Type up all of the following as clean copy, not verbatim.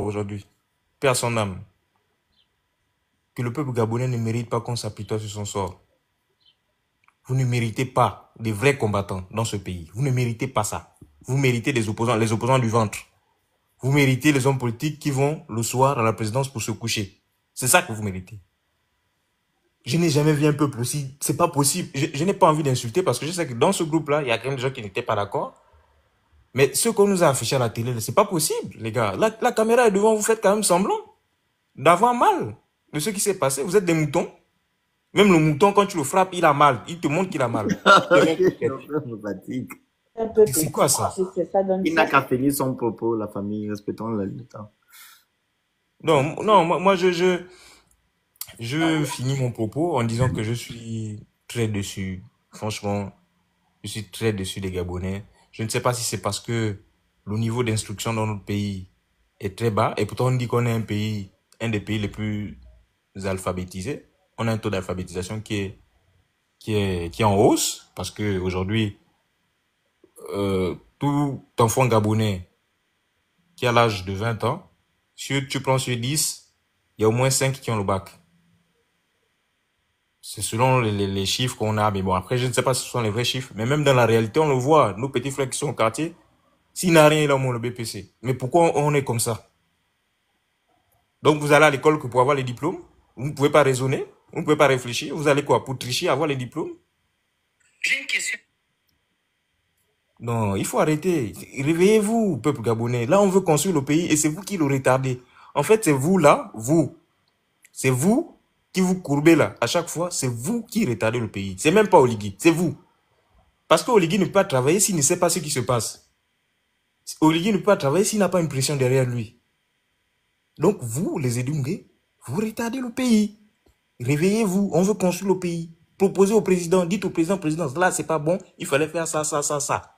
aujourd'hui, paix à son âme, que le peuple gabonais ne mérite pas qu'on s'apitoie sur son sort. Vous ne méritez pas des vrais combattants dans ce pays. Vous ne méritez pas ça. Vous méritez des opposants, les opposants du ventre. Vous méritez les hommes politiques qui vont le soir à la présidence pour se coucher. C'est ça que vous méritez. Je n'ai jamais vu un peuple aussi. C'est pas possible. Je n'ai pas envie d'insulter parce que je sais que dans ce groupe-là, il y a quand même des gens qui n'étaient pas d'accord. Mais ce qu'on nous a affiché à la télé, c'est pas possible, les gars. La caméra est devant, vous faites quand même semblant d'avoir mal de ce qui s'est passé. Vous êtes des moutons. Même le mouton, quand tu le frappes, il a mal. Il te montre qu'il a mal. Me fatigue. Un peu C'est quoi ça? ça donne Il n'a qu'à finir son propos, la famille, respectons le temps. Non, non, moi je finis mon propos en disant que je suis très déçu. Franchement, je suis très déçu des Gabonais. Je ne sais pas si c'est parce que le niveau d'instruction dans notre pays est très bas. Et pourtant, on dit qu'on est un des pays les plus alphabétisés. On a un taux d'alphabétisation qui est en hausse. Parce que aujourd'hui, tout enfant gabonais qui a l'âge de 20 ans, si tu prends sur 10, il y a au moins 5 qui ont le bac. C'est selon les chiffres qu'on a. Mais bon, après, je ne sais pas si ce sont les vrais chiffres. Mais même dans la réalité, on le voit. Nos petits frères qui sont au quartier, s'il n'a rien, il a au moins le BPC. Mais pourquoi on est comme ça? Donc, vous allez à l'école que pour avoir les diplômes. Vous ne pouvez pas raisonner. Vous ne pouvez pas réfléchir. Vous allez quoi? Pour tricher, avoir les diplômes? J'ai une question. Non, il faut arrêter. Réveillez-vous, peuple gabonais. Là, on veut construire le pays et c'est vous qui le retardez. En fait, c'est vous là, vous. C'est vous qui vous courbez là. À chaque fois, c'est vous qui retardez le pays. C'est même pas Oligui, c'est vous. Parce que Oligui ne peut pas travailler s'il ne sait pas ce qui se passe. Oligui ne peut pas travailler s'il n'a pas une pression derrière lui. Donc vous, les Edungue, vous retardez le pays. Réveillez-vous, on veut construire le pays. Proposez au président, dites au président, président, là c'est pas bon, il fallait faire ça, ça, ça, ça.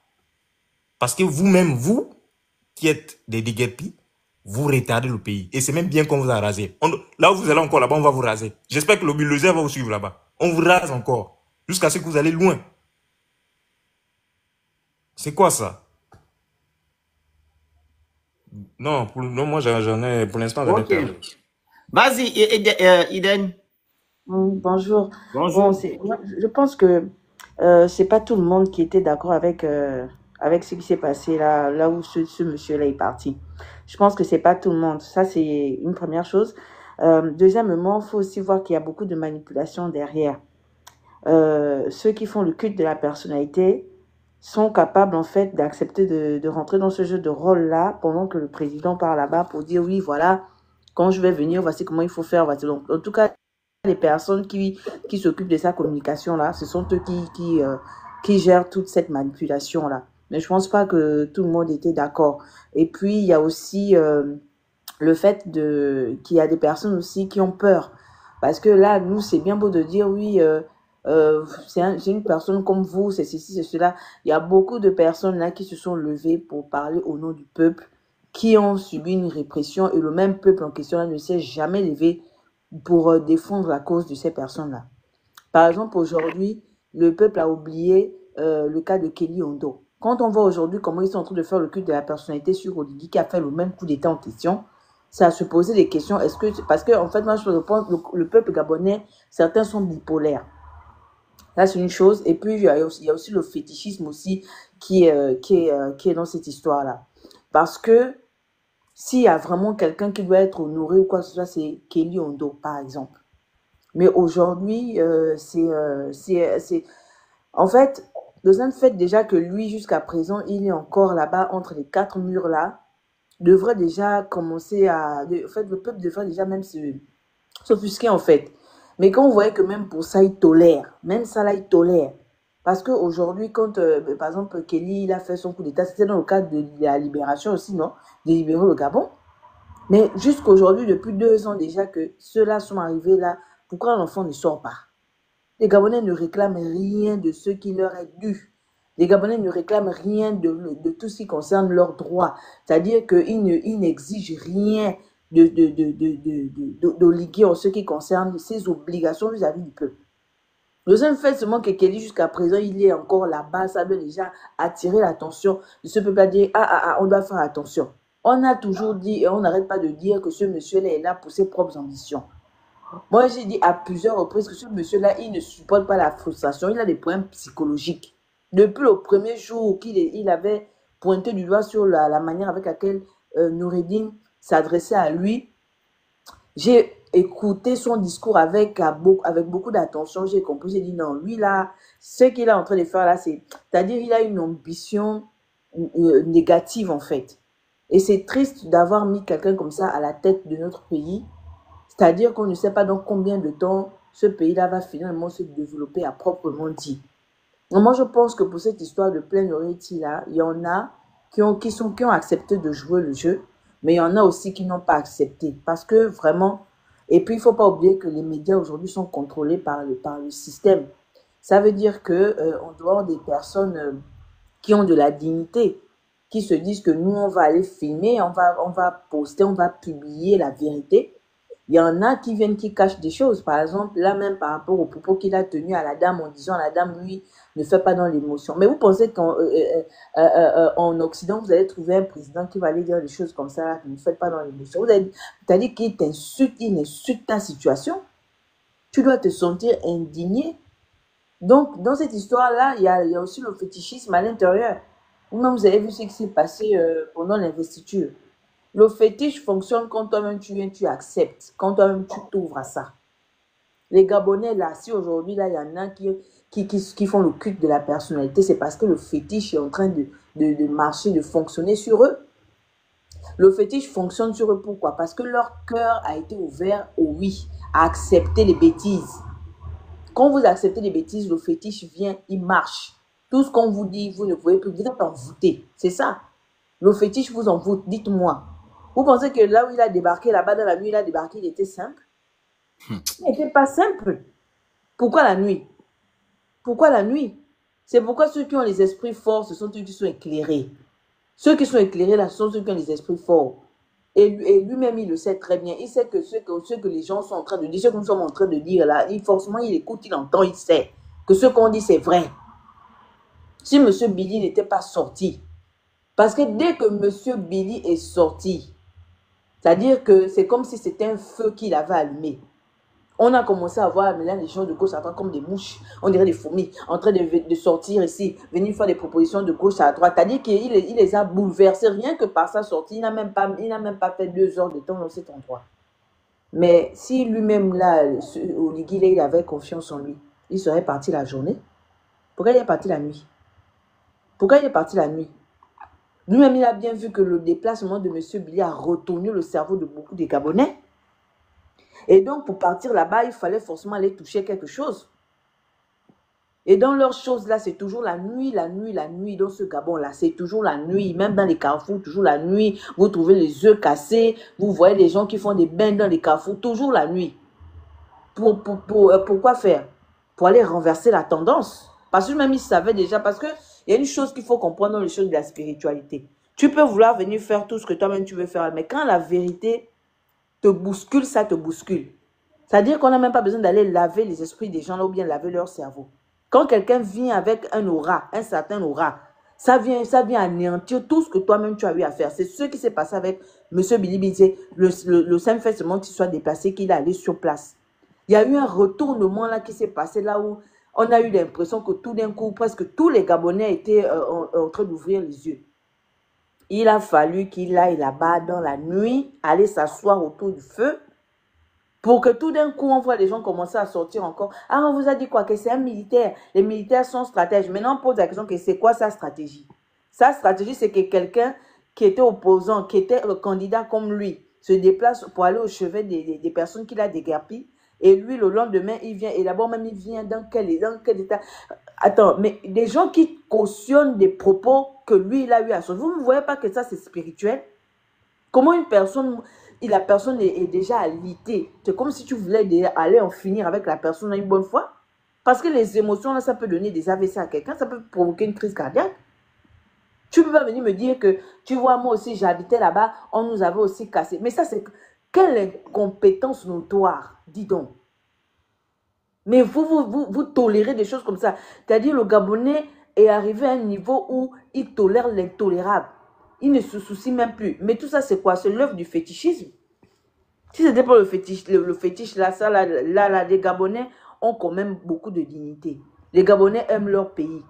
Parce que vous-même, vous, qui êtes des déguerpis, vous retardez le pays. Et c'est même bien qu'on vous a rasé. Là où vous allez encore là-bas, on va vous raser. J'espère que le bulldozer va vous suivre là-bas. On vous rase encore. Jusqu'à ce que vous allez loin. C'est quoi ça? Non, non moi j'en ai, pour l'instant j'en ai Ok. perdu. Vas-y, Eden. Bonjour. Bon, Bonjour. moi, je pense que c'est pas tout le monde qui était d'accord avec ce qui s'est passé là où ce monsieur-là est parti. Je pense que c'est pas tout le monde. Ça, c'est une première chose. Deuxièmement, il faut aussi voir qu'il y a beaucoup de manipulation derrière. Ceux qui font le culte de la personnalité sont capables en fait d'accepter de rentrer dans ce jeu de rôle-là pendant que le président part là-bas pour dire oui, voilà, quand je vais venir, voici comment il faut faire. Voici. Donc, en tout cas, les personnes qui s'occupent de sa communication-là, ce sont eux qui gèrent toute cette manipulation-là. Mais je pense pas que tout le monde était d'accord. Et puis, il y a aussi le fait qu'il y a des personnes aussi qui ont peur. Parce que là, nous, c'est bien beau de dire, oui, c'est une personne comme vous, c'est ceci, c'est cela. Il y a beaucoup de personnes là qui se sont levées pour parler au nom du peuple, qui ont subi une répression et le même peuple en question là ne s'est jamais levé pour défendre la cause de ces personnes-là. Par exemple, aujourd'hui, le peuple a oublié le cas de Kelly Ondo. Quand on voit aujourd'hui comment ils sont en train de faire le culte de la personnalité sur Oligui qui a fait le même coup d'État en question, c'est à se poser des questions. Est-ce que parce que en fait, moi je pense le peuple gabonais, certains sont bipolaires. Là, c'est une chose. Et puis, il y a aussi le fétichisme aussi qui est dans cette histoire-là. Parce que s'il y a vraiment quelqu'un qui doit être honoré ou quoi que ce soit, c'est Kelly Ondo, par exemple. Mais aujourd'hui, En fait, le fait déjà que lui, jusqu'à présent, il est encore là-bas, entre les quatre murs-là, devrait déjà commencer En fait, le peuple devrait déjà même s'offusquer, en fait. Mais quand vous voyez que même pour ça, il tolère, même ça là, il tolère. Parce qu'aujourd'hui, quand, par exemple, Kelly, il a fait son coup d'État, c'était dans le cadre de la libération aussi, non? De libérer le Gabon. Mais jusqu'aujourd'hui, depuis 2 ans déjà que ceux-là sont arrivés là, pourquoi l'enfant ne sort pas? Les Gabonais ne réclament rien de ce qui leur est dû. Les Gabonais ne réclament rien de tout ce qui concerne leurs droits. C'est-à-dire qu'ils n'exigent rien d'Oligui en ce qui concerne ses obligations vis-à-vis du peuple. Le seul fait seulement que Kelly, jusqu'à présent, il est encore là-bas, ça doit déjà attirer l'attention de ce peuple à dire, ah, ah, ah, on doit faire attention. On a toujours dit, et on n'arrête pas de dire que ce monsieur-là est là pour ses propres ambitions. Moi, j'ai dit à plusieurs reprises que ce monsieur-là, il ne supporte pas la frustration, il a des problèmes psychologiques. Depuis le premier jour qu'il avait pointé du doigt sur la manière avec laquelle Noureddin s'adressait à lui, j'ai écouté son discours avec beaucoup d'attention. J'ai compris, j'ai dit non, lui là, ce qu'il est en train de faire là, c'est-à-dire il a une ambition négative en fait. Et c'est triste d'avoir mis quelqu'un comme ça à la tête de notre pays. C'est-à-dire qu'on ne sait pas dans combien de temps ce pays-là va finalement se développer à proprement dit. Donc moi, je pense que pour cette histoire de plein oreille là, il y en a qui ont accepté de jouer le jeu, mais il y en a aussi qui n'ont pas accepté. Parce que vraiment, et puis il ne faut pas oublier que les médias aujourd'hui sont contrôlés par le système. Ça veut dire qu'en dehors des personnes qui ont de la dignité, qui se disent que nous, on va aller filmer, on va poster, on va publier la vérité, il y en a qui viennent, qui cachent des choses. Par exemple, là même par rapport au propos qu'il a tenu à la dame en disant la dame, lui, ne fait pas dans l'émotion. Mais vous pensez qu'en Occident, vous allez trouver un président qui va aller dire des choses comme ça, ne faites pas dans l'émotion. C'est-à-dire qu'il t'insulte, il insulte ta situation. Tu dois te sentir indigné. Donc, dans cette histoire-là, il y a aussi le fétichisme à l'intérieur. Vous avez vu ce qui s'est passé pendant l'investiture. Le fétiche fonctionne quand toi-même tu viens, tu acceptes, quand toi-même tu t'ouvres à ça. Les Gabonais, là, si aujourd'hui, là, il y en a qui font le culte de la personnalité, c'est parce que le fétiche est en train de marcher, de fonctionner sur eux. Le fétiche fonctionne sur eux, pourquoi? Parce que leur cœur a été ouvert au oui, à accepter les bêtises. Quand vous acceptez les bêtises, le fétiche vient, il marche. Tout ce qu'on vous dit, vous ne pouvez plus, vous êtes envoûté. C'est ça. Le fétiche vous envoûte, dites-moi. Vous pensez que là où il a débarqué, là-bas dans la nuit, il a débarqué, il était simple? Il n'était pas simple. Pourquoi la nuit? Pourquoi la nuit? C'est pourquoi ceux qui ont les esprits forts, ce sont ceux qui sont éclairés. Ceux qui sont éclairés, là, ce sont ceux qui ont les esprits forts. Et lui-même, il le sait très bien. Il sait que ce que les gens sont en train de dire, ce que nous sommes en train de dire là, forcément, il écoute, il entend, il sait que ce qu'on dit, c'est vrai. Si M. Billy n'était pas sorti, parce que dès que M. Billy est sorti, c'est-à-dire que c'est comme si c'était un feu qu'il avait allumé. On a commencé à voir maintenant les gens de gauche à droite comme des mouches, on dirait des fourmis, en train de sortir ici, venir faire des propositions de gauche à droite. C'est-à-dire qu'il les a bouleversés, rien que par sa sortie. Il n'a même pas fait 2 heures de temps dans cet endroit. Mais si lui-même, là, Oligui, il avait confiance en lui, il serait parti la journée. Pourquoi il est parti la nuit? Pourquoi il est parti la nuit? Lui-même, il a bien vu que le déplacement de M. Billy a retourné le cerveau de beaucoup de Gabonais. Et donc, pour partir là-bas, il fallait forcément aller toucher quelque chose. Et dans leurs choses-là, c'est toujours la nuit, la nuit, la nuit. Dans ce Gabon-là, c'est toujours la nuit. Même dans les carrefours, toujours la nuit. Vous trouvez les œufs cassés. Vous voyez des gens qui font des bains dans les carrefours, toujours la nuit. Pourquoi faire? Pour aller renverser la tendance. Parce que même ils savaient déjà, parce qu'il y a une chose qu'il faut comprendre dans les choses de la spiritualité. Tu peux vouloir venir faire tout ce que toi-même tu veux faire, mais quand la vérité te bouscule, ça te bouscule. C'est-à-dire qu'on n'a même pas besoin d'aller laver les esprits des gens là ou bien laver leur cerveau. Quand quelqu'un vient avec un aura, un certain aura, ça vient anéantir tout ce que toi-même tu as eu à faire. C'est ce qui s'est passé avec M. Billy Billy. Le simple fait seulement qu'il soit déplacé, qu'il est allé sur place. Il y a eu un retournement là qui s'est passé là où on a eu l'impression que tout d'un coup, presque tous les Gabonais étaient en train d'ouvrir les yeux. Il a fallu qu'il aille là-bas dans la nuit, aller s'asseoir autour du feu, pour que tout d'un coup, on voit les gens commencer à sortir encore. Ah, on vous a dit quoi? Que c'est un militaire. Les militaires sont stratèges. Maintenant, on pose la question que c'est quoi sa stratégie? Sa stratégie, c'est que quelqu'un qui était opposant, qui était candidat comme lui, se déplace pour aller au chevet des personnes qu'il a déguerpies. Et lui, le lendemain, il vient. Et d'abord, même, il vient dans quel état? Attends, mais des gens qui cautionnent des propos que lui, il a eu à son. Vous ne voyez pas que ça, c'est spirituel? Comment une personne, la personne est déjà alitée. C'est comme si tu voulais aller en finir avec la personne une bonne fois. Parce que les émotions, là, ça peut donner des AVC à quelqu'un. Ça peut provoquer une crise cardiaque. Tu peux pas venir me dire que, tu vois, moi aussi, j'habitais là-bas, on nous avait aussi cassé. Mais ça, c'est... Quelle incompétence notoire, dis donc. Mais vous tolérez des choses comme ça. C'est-à-dire le Gabonais est arrivé à un niveau où il tolère l'intolérable. Ils ne se soucient même plus. Mais tout ça, c'est quoi? C'est l'œuvre du fétichisme. Si c'était pas le fétiche là, ça, là, les Gabonais ont quand même beaucoup de dignité. Les Gabonais aiment leur pays.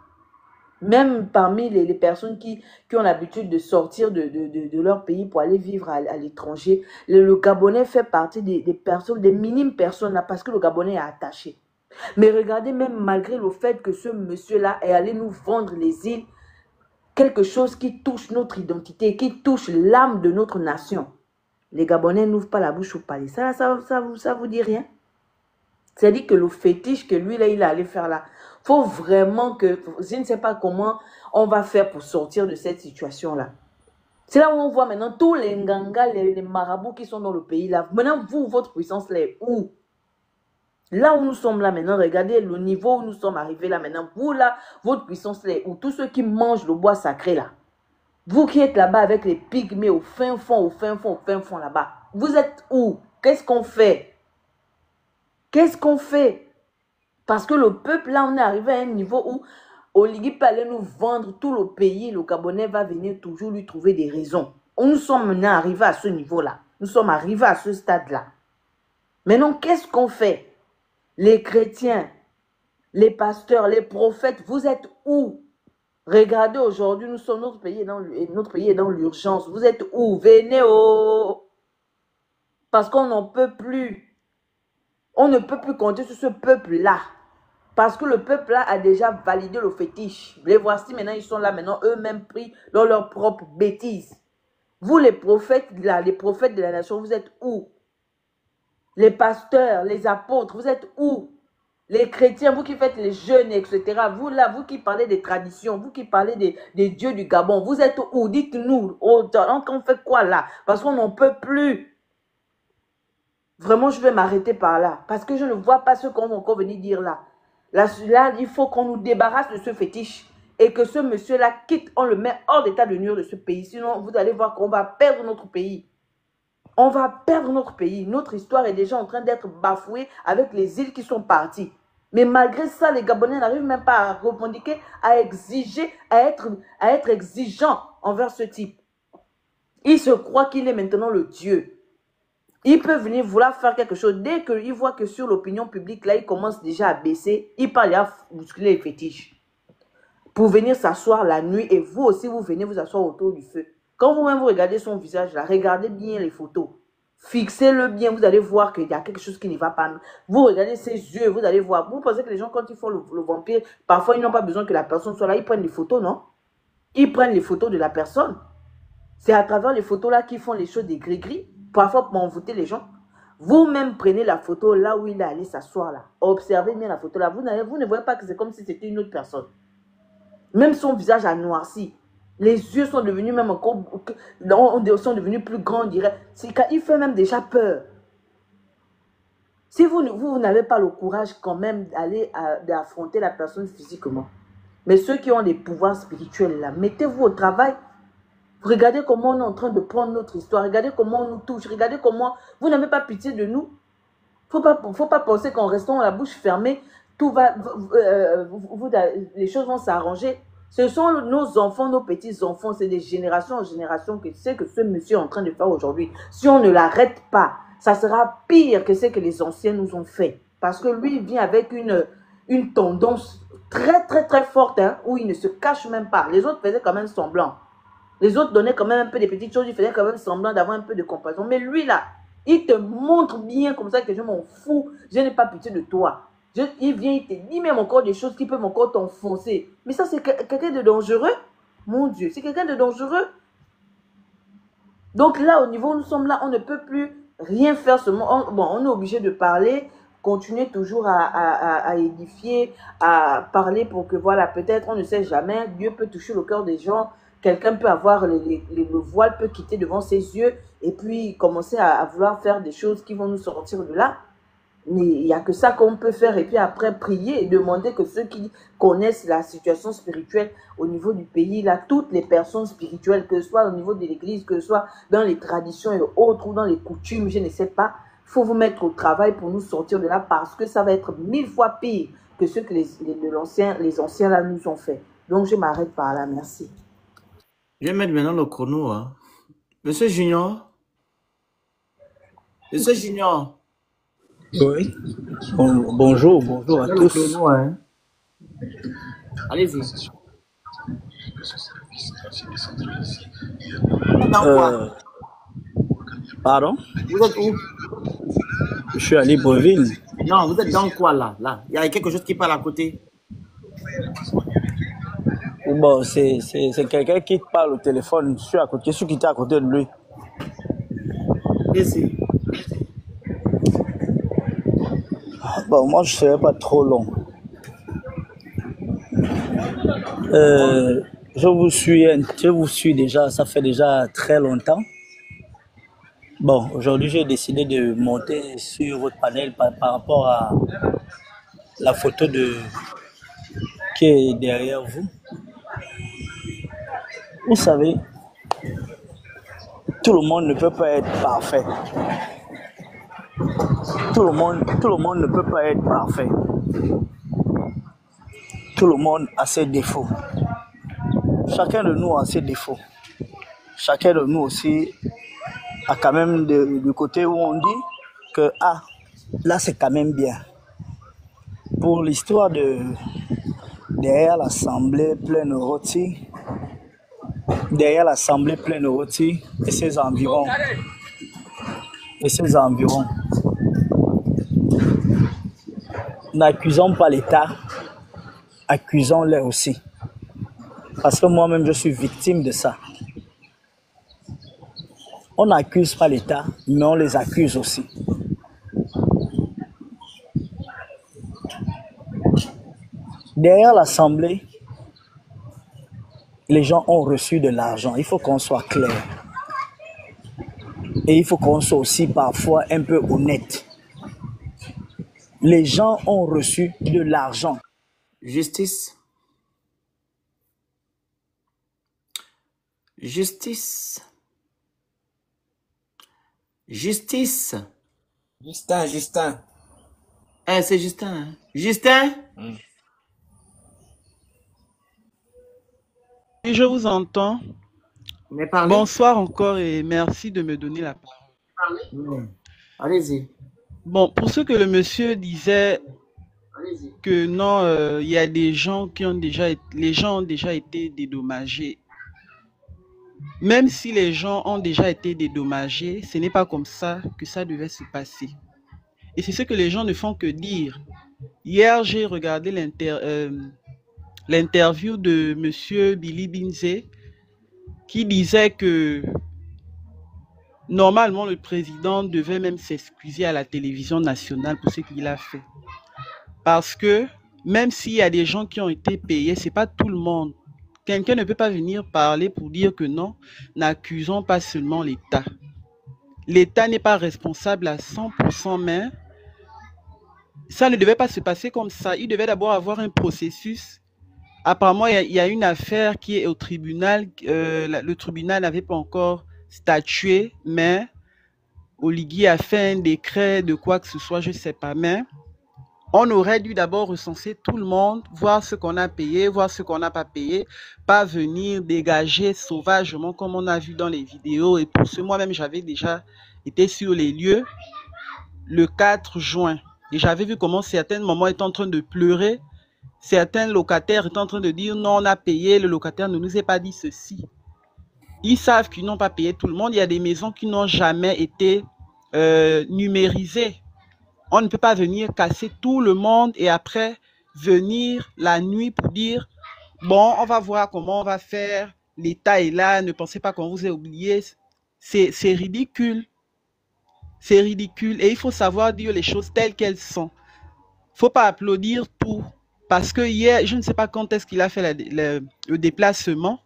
Même parmi les personnes qui ont l'habitude de sortir de leur pays pour aller vivre à l'étranger, le Gabonais fait partie des personnes, des minimes personnes là, parce que le Gabonais est attaché. Mais regardez, même malgré le fait que ce monsieur-là est allé nous vendre les îles, quelque chose qui touche notre identité, qui touche l'âme de notre nation. Les Gabonais n'ouvrent pas la bouche pour parler. Ça vous dit rien? C'est-à-dire que le fétiche que lui, là, il est allé faire là, faut vraiment que, je ne sais pas comment on va faire pour sortir de cette situation-là. C'est là où on voit maintenant tous les ngangas, les marabouts qui sont dans le pays là. Maintenant, vous, votre puissance là est où? Là où nous sommes là maintenant, regardez le niveau où nous sommes arrivés là maintenant. Vous là, votre puissance là est où? Tous ceux qui mangent le bois sacré là. Vous qui êtes là-bas avec les pygmées au fin fond là-bas. Vous êtes où? Qu'est-ce qu'on fait? Qu'est-ce qu'on fait? Parce que le peuple, là, on est arrivé à un niveau où Oligui peut aller nous vendre tout le pays. Le Gabonais va venir toujours lui trouver des raisons. Nous sommes maintenant arrivés à ce niveau-là. Nous sommes arrivés à ce stade-là. Maintenant, qu'est-ce qu'on fait? Les chrétiens, les pasteurs, les prophètes, vous êtes où? Regardez aujourd'hui, nous sommes, notre pays est dans l'urgence. Vous êtes où? Venez parce qu'on n'en peut plus. On ne peut plus compter sur ce peuple-là. Parce que le peuple-là a déjà validé le fétiche. Les voici maintenant, ils sont là maintenant, eux-mêmes pris dans leurs propres bêtises. Vous les prophètes là, les prophètes de la nation, vous êtes où? Les pasteurs, les apôtres, vous êtes où? Les chrétiens, vous qui faites les jeûnes, etc. Vous là, vous qui parlez des traditions, vous qui parlez des dieux du Gabon, vous êtes où? Dites-nous, on fait quoi là? Parce qu'on n'en peut plus. Vraiment, je vais m'arrêter par là. Parce que je ne vois pas ce qu'on va encore venir dire là. Là, il faut qu'on nous débarrasse de ce fétiche. Et que ce monsieur-là quitte, on le met hors d'état de nuire de ce pays. Sinon, vous allez voir qu'on va perdre notre pays. On va perdre notre pays. Notre histoire est déjà en train d'être bafouée avec les îles qui sont parties. Mais malgré ça, les Gabonais n'arrivent même pas à revendiquer, à exiger, à être exigeants envers ce type. Il se croit qu'il est maintenant le Dieu. Il peut venir vouloir faire quelque chose. Dès qu'il voit que sur l'opinion publique, là, il commence déjà à baisser, il parle à bousculer les fétiches. Pour venir s'asseoir la nuit, et vous aussi, vous venez vous asseoir autour du feu. Quand vous-même vous regardez son visage là, regardez bien les photos. Fixez-le bien, vous allez voir qu'il y a quelque chose qui ne va pas. Vous regardez ses yeux, vous allez voir. Vous pensez que les gens, quand ils font le vampire, parfois ils n'ont pas besoin que la personne soit là. Ils prennent les photos, non? Ils prennent les photos de la personne. C'est à travers les photos là qu'ils font les choses des gris-gris. Parfois pour envoûter les gens. Vous-même prenez la photo là où il est allé s'asseoir là. Observez bien la photo là. Vous ne voyez pas que c'est comme si c'était une autre personne. Même son visage a noirci. Les yeux sont devenus même encore... sont devenus plus grands, on dirait. Il fait même déjà peur. Si vous n'avez pas le courage quand même d'affronter la personne physiquement. Mais ceux qui ont des pouvoirs spirituels là, mettez-vous au travail. Regardez comment on est en train de prendre notre histoire. Regardez comment on nous touche. Regardez comment... Vous n'avez pas pitié de nous. Faut pas penser qu'en restant la bouche fermée, tout va... les choses vont s'arranger. Ce sont nos enfants, nos petits-enfants. C'est des générations en génération que c'est que ce monsieur est en train de faire aujourd'hui. Si on ne l'arrête pas, ça sera pire que ce que les anciens nous ont fait. Parce que lui, il vient avec une tendance très, très, très forte, hein, où il ne se cache même pas. Les autres faisaient quand même semblant. Les autres donnaient quand même un peu des petites choses, ils faisaient quand même semblant d'avoir un peu de compassion. Mais lui là, il te montre bien comme ça que je m'en fous, je n'ai pas pitié de toi. Il vient, il te dit même encore des choses qui peuvent encore t'enfoncer. Mais ça, c'est quelqu'un de dangereux. Mon Dieu, c'est quelqu'un de dangereux. Donc là, au niveau où nous sommes là, on ne peut plus rien faire seulement. On est obligé de parler, continuer toujours à édifier, à parler pour que, voilà, peut-être, on ne sait jamais, Dieu peut toucher le cœur des gens. Quelqu'un peut avoir le voile, peut quitter devant ses yeux et puis commencer à vouloir faire des choses qui vont nous sortir de là. Mais il n'y a que ça qu'on peut faire et puis après prier et demander que ceux qui connaissent la situation spirituelle au niveau du pays, là, toutes les personnes spirituelles, que ce soit au niveau de l'église, que ce soit dans les traditions et autres ou dans les coutumes, je ne sais pas, il faut vous mettre au travail pour nous sortir de là parce que ça va être 1000 fois pire que ce que les anciens là nous ont fait. Donc je m'arrête par là, merci. Je vais mettre maintenant le chrono. Hein. Monsieur Junior. Monsieur Junior. Oui. Bonjour, bonjour à Mets le tous. chrono. Hein. Allez-y. Vous êtes dans quoi? Euh, Pardon? Vous êtes où? Je suis à Libreville. Non, vous êtes dans quoi là? Là. Il y a quelque chose qui parle à côté. Bon, c'est quelqu'un qui parle au téléphone. Je suis à côté, je suis qui était à côté de lui. Allez-y. Bon, moi, je ne serai pas trop long. Je vous suis déjà, ça fait déjà très longtemps. Bon, aujourd'hui, j'ai décidé de monter sur votre panel par rapport à la photo qui est derrière vous. Vous savez, tout le monde ne peut pas être parfait. Tout le monde ne peut pas être parfait. Tout le monde a ses défauts. Chacun de nous a ses défauts. Chacun de nous aussi a quand même du côté où on dit que là c'est quand même bien. Pour l'histoire de derrière l'Assemblée pleine rôti et ses environs. N'accusons pas l'État, accusons-les aussi. Parce que moi-même, je suis victime de ça. On n'accuse pas l'État, mais on les accuse aussi. Derrière l'Assemblée, les gens ont reçu de l'argent. Il faut qu'on soit clair. Et il faut qu'on soit aussi parfois un peu honnête. Les gens ont reçu de l'argent. Justice. Justice. Justice. Justin. Eh, c'est Justin. Hein? Justin? Oui, je vous entends. Mais parlez. Bonsoir encore et merci de me donner la parole. Allez-y. Bon, pour ce que le monsieur disait que non, il y a des gens qui ont déjà été dédommagés. Même si les gens ont déjà été dédommagés, ce n'est pas comme ça que ça devait se passer. Et c'est ce que les gens ne font que dire. Hier, j'ai regardé l'interview de monsieur Billy Binze qui disait que normalement le président devait même s'excuser à la télévision nationale pour ce qu'il a fait. Parce que même s'il y a des gens qui ont été payés, c'est pas tout le monde. Quelqu'un ne peut pas venir parler pour dire que non, n'accusons pas seulement l'État. L'État n'est pas responsable à 100%, mais ça ne devait pas se passer comme ça. Il devait d'abord avoir un processus. Apparemment, il y a une affaire qui est au tribunal. Le tribunal n'avait pas encore statué, mais Oligui a fait un décret de quoi que ce soit, je ne sais pas. Mais on aurait dû d'abord recenser tout le monde, voir ce qu'on a payé, voir ce qu'on n'a pas payé, pas venir dégager sauvagement comme on a vu dans les vidéos. Et pour ce, moi-même, j'avais déjà été sur les lieux le 4 juin. Et j'avais vu comment certaines mamans étaient en train de pleurer. Certains locataires étaient en train de dire non, on a payé, le locataire ne nous a pas dit ceci. Ils savent qu'ils n'ont pas payé tout le monde. Il y a des maisons qui n'ont jamais été numérisées. On ne peut pas venir casser tout le monde et après venir la nuit pour dire bon, on va voir comment on va faire. L'État est là, ne pensez pas qu'on vous ait oublié. C'est ridicule. C'est ridicule. Et il faut savoir dire les choses telles qu'elles sont. Il ne faut pas applaudir tout. Parce que hier, je ne sais pas quand est-ce qu'il a fait le déplacement,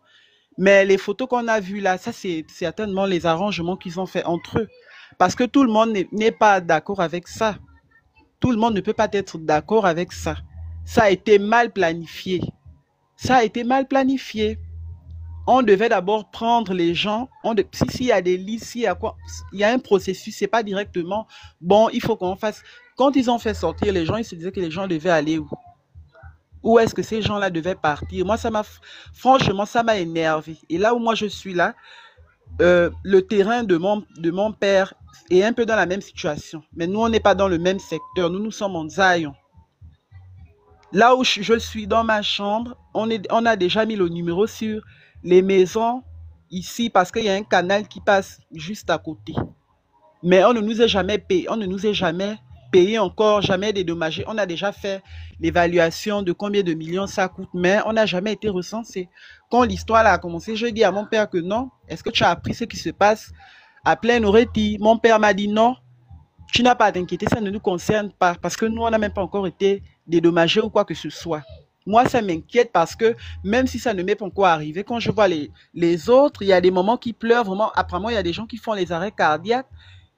mais les photos qu'on a vues là, ça c'est certainement les arrangements qu'ils ont fait entre eux. Parce que tout le monde n'est pas d'accord avec ça. Tout le monde ne peut pas être d'accord avec ça. Ça a été mal planifié. Ça a été mal planifié. On devait d'abord prendre les gens. S'il y a des listes, s'il y a quoi, il y a un processus, c'est pas directement bon, il faut qu'on fasse. Quand ils ont fait sortir les gens, ils se disaient que les gens devaient aller où? Où est-ce que ces gens-là devaient partir? Moi, franchement, ça m'a énervé. Et là où moi je suis là, le terrain de mon père est un peu dans la même situation. Mais nous, on n'est pas dans le même secteur. Nous sommes en Zion. Là où je suis dans ma chambre, on a déjà mis le numéro sur les maisons ici parce qu'il y a un canal qui passe juste à côté. Mais on ne nous est jamais payé, encore, jamais dédommagé. On a déjà fait l'évaluation de combien de millions ça coûte, mais on n'a jamais été recensé. Quand l'histoire a commencé, je dis à mon père que non. Est-ce que tu as appris ce qui se passe à Plein Oreti? Mon père m'a dit non, tu n'as pas à t'inquiéter, ça ne nous concerne pas parce que nous, on n'a même pas encore été dédommagés ou quoi que ce soit. Moi, ça m'inquiète parce que même si ça ne m'est pas encore arrivé, quand je vois les autres, il y a des moments qui pleurent vraiment. Apparemment, il y a des gens qui font les arrêts cardiaques.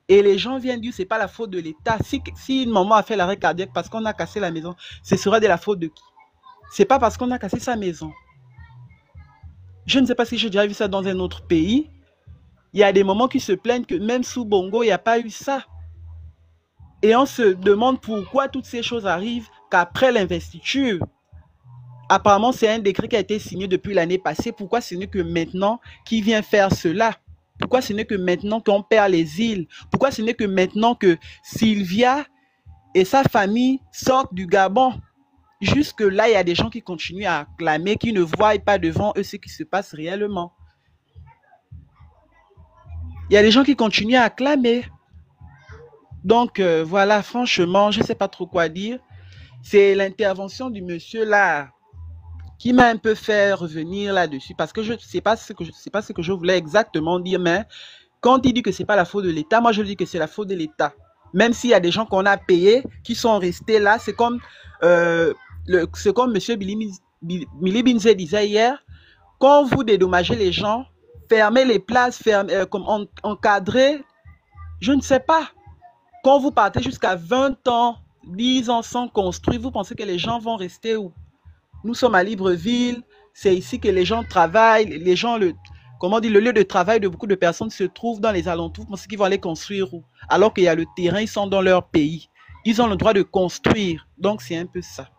Et les gens viennent dire que ce n'est pas la faute de l'État. Si une maman a fait l'arrêt cardiaque parce qu'on a cassé la maison, ce sera de la faute de qui? Ce n'est pas parce qu'on a cassé sa maison. Je ne sais pas si j'ai déjà vu ça dans un autre pays. Il y a des moments qui se plaignent que même sous Bongo, il n'y a pas eu ça. Et on se demande pourquoi toutes ces choses arrivent qu'après l'investiture. Apparemment, c'est un décret qui a été signé depuis l'année passée. Pourquoi ce n'est que maintenant qu'il vient faire cela? Pourquoi ce n'est que maintenant qu'on perd les îles? Pourquoi ce n'est que maintenant que Sylvia et sa famille sortent du Gabon? Jusque-là, il y a des gens qui continuent à acclamer, qui ne voient pas devant eux ce qui se passe réellement. Il y a des gens qui continuent à acclamer. Donc, voilà, franchement, je ne sais pas trop quoi dire. C'est l'intervention du monsieur là qui m'a un peu fait revenir là-dessus parce que je ne sais pas ce que je voulais exactement dire, mais quand il dit que ce n'est pas la faute de l'État, moi je dis que c'est la faute de l'État. Même s'il y a des gens qu'on a payés qui sont restés là, c'est comme M. Milibinze disait hier, quand vous dédommagez les gens, fermez les places, encadrez, je ne sais pas. Quand vous partez jusqu'à 20 ans, 10 ans sans construire, vous pensez que les gens vont rester où? Nous sommes à Libreville, c'est ici que les gens travaillent, les gens, le lieu de travail de beaucoup de personnes se trouve dans les alentours, vous pensez qu'ils vont aller construire où? Alors qu'il y a le terrain, ils sont dans leur pays. Ils ont le droit de construire. Donc c'est un peu ça.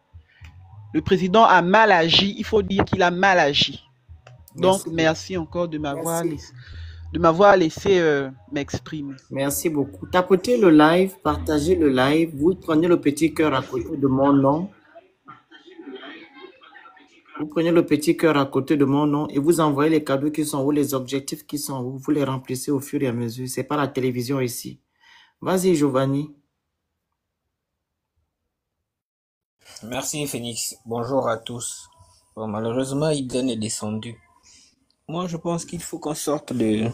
Le président a mal agi, il faut dire qu'il a mal agi. Donc merci encore de m'avoir laissé m'exprimer. Merci beaucoup. Tapotez le live, partagez le live. Vous prenez le petit cœur à côté de mon nom. Vous prenez le petit cœur à côté de mon nom et vous envoyez les cadeaux qui sont où, les objectifs qui sont où. Vous les remplissez au fur et à mesure. C'est pas la télévision ici. Vas-y, Giovanni. Merci, Phoenix. Bonjour à tous. Bon, malheureusement, Iden est descendu. Moi, je pense qu'il faut qu'on sorte de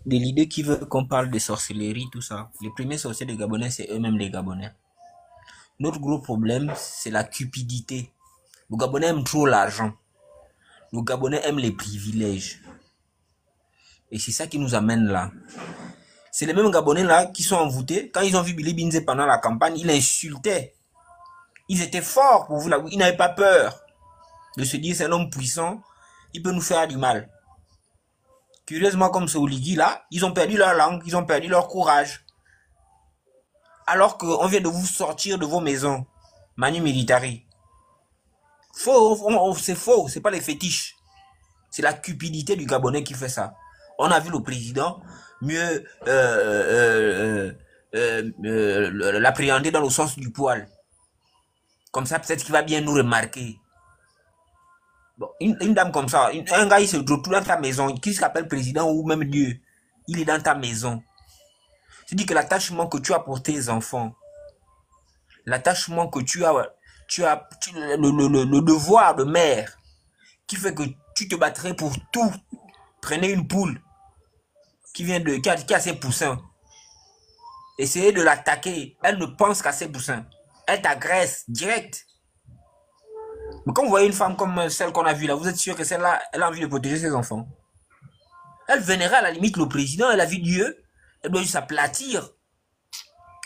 l'idée qui veut qu'on parle de sorcellerie, tout ça. Les premiers sorciers des Gabonais, c'est eux-mêmes les Gabonais. Notre gros problème, c'est la cupidité. Les Gabonais aiment trop l'argent. Les Gabonais aiment les privilèges. Et c'est ça qui nous amène là. C'est les mêmes Gabonais là qui sont envoûtés. Quand ils ont vu Billy Binze pendant la campagne, ils l'insultaient. Ils étaient forts pour vous là. Ils n'avaient pas peur de se dire c'est un homme puissant, il peut nous faire du mal. Curieusement, comme ce Oligui là, ils ont perdu leur langue, ils ont perdu leur courage. Alors qu'on vient de vous sortir de vos maisons. Manu Militari. Faux, c'est faux, c'est pas les fétiches. C'est la cupidité du Gabonais qui fait ça. On a vu le président mieux l'appréhender dans le sens du poil. Comme ça, peut-être qu'il va bien nous remarquer. Bon, une dame comme ça, un gars, il se retrouve dans ta maison, qui s'appelle président ou même Dieu, il est dans ta maison. Je dis que l'attachement que tu as pour tes enfants, l'attachement que tu as le devoir de mère, qui fait que tu te battrais pour tout. Prenez une poule qui a ses poussins. Essayez de l'attaquer. Elle ne pense qu'à ses poussins. Elle t'agresse direct. Mais quand vous voyez une femme comme celle qu'on a vue là, vous êtes sûr que celle-là, elle a envie de protéger ses enfants. Elle vénérait à la limite le président, elle a vu Dieu. Elle doit juste s'aplatir.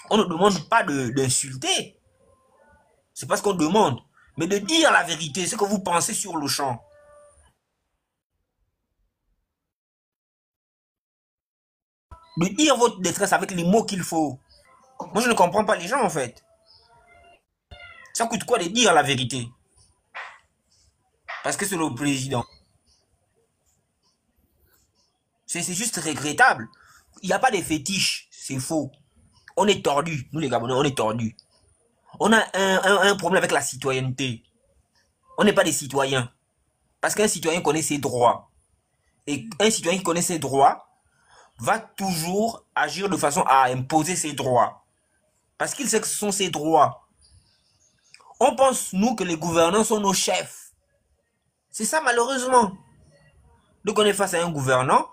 On ne demande pas d'insulter. C'est pas ce qu'on demande. Mais de dire la vérité, ce que vous pensez sur le champ. De dire votre détresse avec les mots qu'il faut. Moi, je ne comprends pas les gens, en fait. Ça coûte quoi de dire la vérité? Parce que c'est le président. C'est juste regrettable. Il n'y a pas de fétiche, c'est faux. On est tordus, nous les Gabonais, on est tordus. On a un problème avec la citoyenneté. On n'est pas des citoyens. Parce qu'un citoyen connaît ses droits. Et un citoyen qui connaît ses droits va toujours agir de façon à imposer ses droits. Parce qu'il sait que ce sont ses droits. On pense, nous, que les gouvernants sont nos chefs. C'est ça, malheureusement. Donc, on est face à un gouvernant.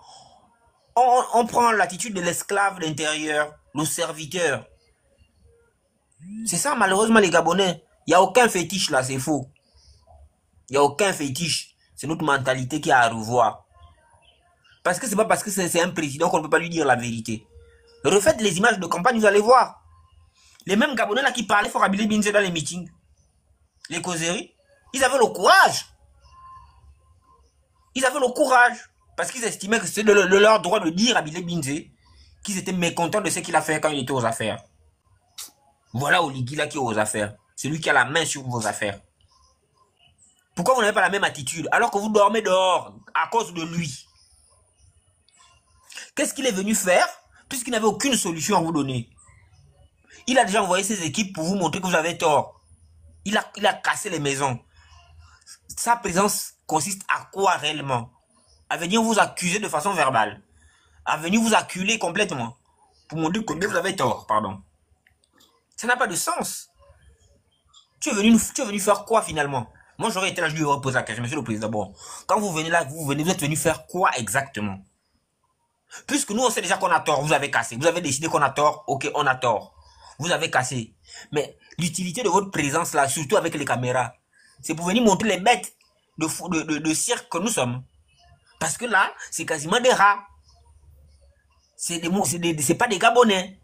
On prend l'attitude de l'esclave d'intérieur, le serviteur. C'est ça, malheureusement, les Gabonais. Il n'y a aucun fétiche là, c'est faux. Il n'y a aucun fétiche. C'est notre mentalité qui a à revoir. Parce que c'est pas parce que c'est un président qu'on ne peut pas lui dire la vérité. Refaites les images de campagne, vous allez voir. Les mêmes Gabonais là qui parlaient fort à Bilé Binze dans les meetings, les causeries, ils avaient le courage. Ils avaient le courage. Parce qu'ils estimaient que c'était leur droit de dire à Bilé Binze qu'ils étaient mécontents de ce qu'il a fait quand il était aux affaires. Voilà Oligui là qui est aux affaires. Celui qui a la main sur vos affaires. Pourquoi vous n'avez pas la même attitude alors que vous dormez dehors à cause de lui? Qu'est-ce qu'il est venu faire puisqu'il n'avait aucune solution à vous donner? Il a déjà envoyé ses équipes pour vous montrer que vous avez tort. Il a cassé les maisons. Sa présence consiste à quoi réellement? À venir vous accuser de façon verbale. À venir vous acculer complètement. Pour montrer que vous avez tort, pardon. Ça n'a pas de sens. Tu es venu faire quoi finalement? Moi j'aurais été là, je lui aurais posé la question, monsieur le président. Bon, quand vous venez là, vous êtes venu faire quoi exactement? Puisque nous on sait déjà qu'on a tort, vous avez cassé. Vous avez décidé qu'on a tort, ok, on a tort. Vous avez cassé. Mais l'utilité de votre présence là, surtout avec les caméras, c'est pour venir montrer les bêtes de cirque que nous sommes. Parce que là, c'est quasiment des rats. C'est pas des Gabonais.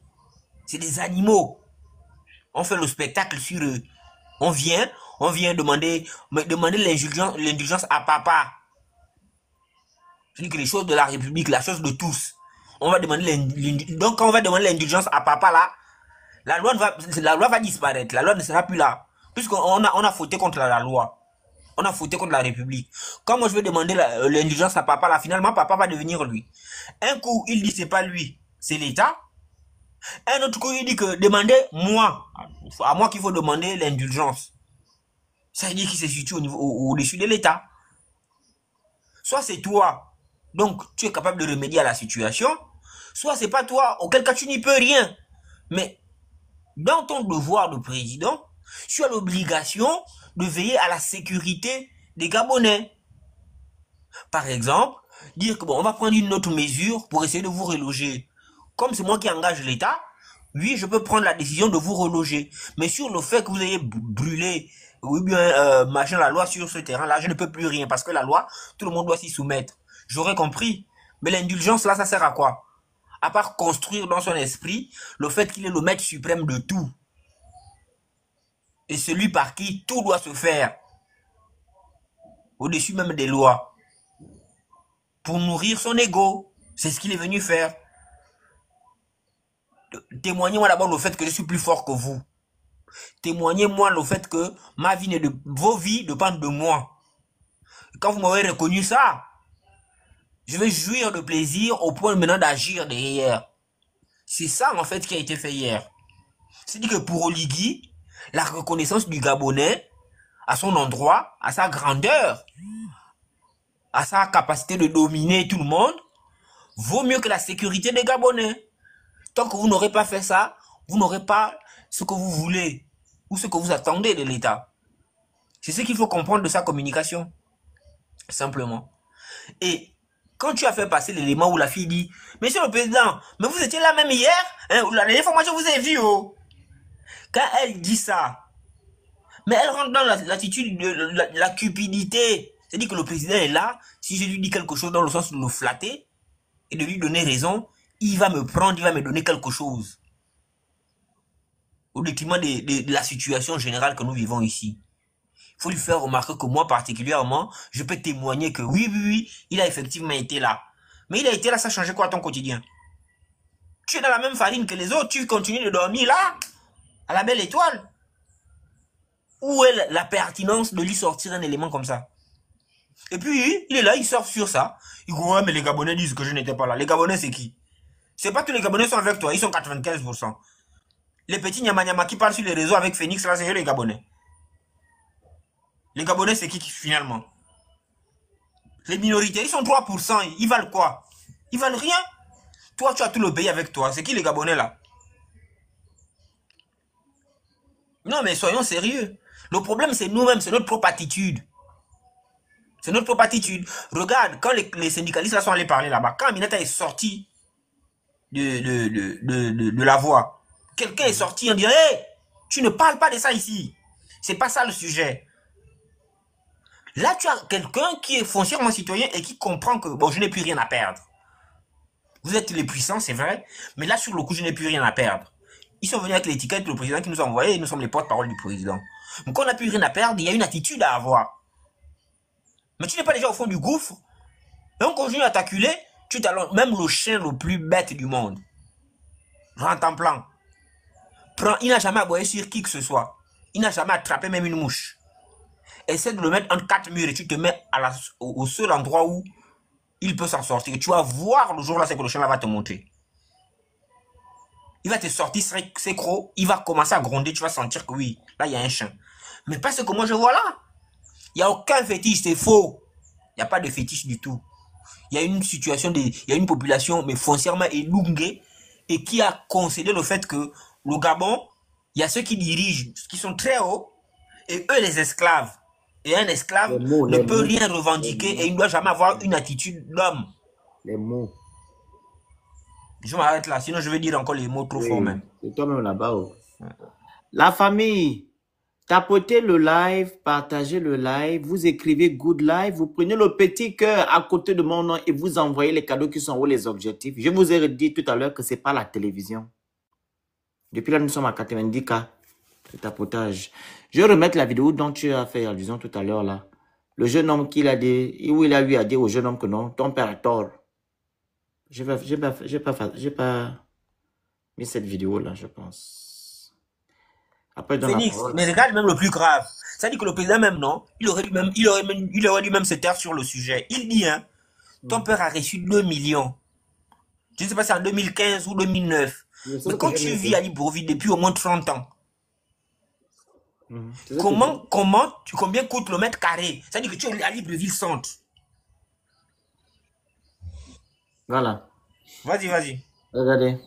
C'est des animaux. On fait le spectacle sur eux. On vient demander l'indulgence à papa. C'est-à-dire que les choses de la République, la chose de tous. On va demander donc quand on va demander l'indulgence à papa là, la loi va disparaître. La loi ne sera plus là. Puisqu'on a fauté contre la loi. On a fauté contre la République. Quand moi je vais demander l'indulgence à papa là, finalement papa va devenir lui. Un coup il dit c'est pas lui, c'est l'État. Un autre coup il dit que demandez moi. À moi qu'il faut demander l'indulgence. Ça veut dire qu'il se situe au-dessus de l'État. Soit c'est toi, donc tu es capable de remédier à la situation. Soit c'est pas toi, auquel cas tu n'y peux rien. Mais dans ton devoir de président, tu as l'obligation de veiller à la sécurité des Gabonais. Par exemple, dire que bon, on va prendre une autre mesure pour essayer de vous reloger. Comme c'est moi qui engage l'État, oui, je peux prendre la décision de vous reloger. Mais sur le fait que vous ayez brûlé, ou bien la loi sur ce terrain-là, je ne peux plus rien. Parce que la loi, tout le monde doit s'y soumettre. J'aurais compris. Mais l'indulgence, là, ça sert à quoi? À part construire dans son esprit le fait qu'il est le maître suprême de tout. Et celui par qui tout doit se faire. Au-dessus même des lois. Pour nourrir son ego. C'est ce qu'il est venu faire. Témoignez-moi d'abord le fait que je suis plus fort que vous. Témoignez-moi le fait que vos vies dépendent de moi. Quand vous m'avez reconnu ça, je vais jouir de plaisir au point maintenant d'agir derrière. C'est ça en fait qui a été fait hier. C'est-à-dire que pour Oligui, la reconnaissance du Gabonais à son endroit, à sa grandeur, à sa capacité de dominer tout le monde, vaut mieux que la sécurité des Gabonais. Tant que vous n'aurez pas fait ça, vous n'aurez pas ce que vous voulez ou ce que vous attendez de l'État. C'est ce qu'il faut comprendre de sa communication. Simplement. Et quand tu as fait passer l'élément où la fille dit « Monsieur le Président, mais vous étiez là même hier, hein, la dernière fois moi je vous ai vu. Oh. » Quand elle dit ça, mais elle rentre dans l'attitude de la cupidité. C'est-à-dire que le président est là, si je lui dis quelque chose dans le sens de le flatter et de lui donner raison, il va me prendre, il va me donner quelque chose. Au détriment de la situation générale que nous vivons ici. Il faut lui faire remarquer que moi particulièrement, je peux témoigner que oui, il a effectivement été là. Mais il a été là, ça changeait quoi ton quotidien? Tu es dans la même farine que les autres, tu continues de dormir là, à la belle étoile. Où est la pertinence de lui sortir un élément comme ça? Et puis, il est là, il sort sur ça. Il dit, ouais, mais les Gabonais disent que je n'étais pas là. Les Gabonais, c'est qui? C'est pas tous les Gabonais sont avec toi, ils sont 95%. Les petits nyama qui parlent sur les réseaux avec Phoenix, là, c'est eux les Gabonais. Les Gabonais, c'est qui finalement? Les minorités, ils sont 3%. Ils valent quoi? Ils valent rien. Toi, tu as tout le pays avec toi. C'est qui les Gabonais là? Non, mais soyons sérieux. Le problème, c'est nous-mêmes, c'est notre propre attitude. C'est notre propre attitude. Regarde, quand les syndicalistes là sont allés parler là-bas, quand Aminata est sorti de la voie, quelqu'un est sorti en disant, hey, tu ne parles pas de ça ici. C'est pas ça le sujet. Là, tu as quelqu'un qui est foncièrement citoyen et qui comprend que, bon, je n'ai plus rien à perdre. Vous êtes les puissants, c'est vrai, mais là, sur le coup, je n'ai plus rien à perdre. Ils sont venus avec l'étiquette, le président qui nous a envoyé, et nous sommes les porte-parole du président. Donc, quand on n'a plus rien à perdre, il y a une attitude à avoir. Mais tu n'es pas déjà au fond du gouffre. Et on continue à t'acculer, tu t'allonges, même le chien le plus bête du monde. Rentre en plan. Il n'a jamais aboyé sur qui que ce soit. Il n'a jamais attrapé même une mouche. Essaie de le mettre entre 4 murs et tu te mets au seul endroit où il peut s'en sortir. Tu vas voir le jour là, c'est que le chien là va te monter. Il va te sortir ses crocs, il va commencer à gronder, tu vas sentir que oui, là il y a un chien. Mais pas ce que moi je vois là. Il n'y a aucun fétiche, c'est faux. Il n'y a pas de fétiche du tout. Il y a une situation, il y a une population, mais foncièrement élunguée, et qui a concédé le fait que le Gabon, il y a ceux qui dirigent, qui sont très hauts, et eux les esclaves. Et un esclave ne peut rien revendiquer et il ne doit jamais avoir une attitude d'homme. Les mots. Je m'arrête là, sinon je vais dire encore les mots trop forts même. C'est toi-même là-bas. Oh. La famille, tapotez le live, partagez le live, vous écrivez good live, vous prenez le petit cœur à côté de mon nom et vous envoyez les cadeaux qui sont où les objectifs. Je vous ai dit tout à l'heure que ce n'est pas la télévision. Depuis là, nous sommes à 90K. Le tapotage. Je vais remettre la vidéo dont tu as fait allusion tout à l'heure là. Le jeune homme qu'il a dit, où il a eu à dire au jeune homme que non, ton père a tort. J'ai pas mis cette vidéo là, je pense. Après, dans Phoenix, mais regarde même le plus grave. Ça dit que le président même, non, il aurait dû même se taire sur le sujet. Il dit, hein, ton père a reçu 2 millions. Je ne sais pas si c'est en 2015 ou 2009. Mais quand tu vis à Libreville depuis au moins 30 ans, combien coûte le mètre carré? Ça dit que tu es à Libreville centre. Voilà. Vas-y. Regardez.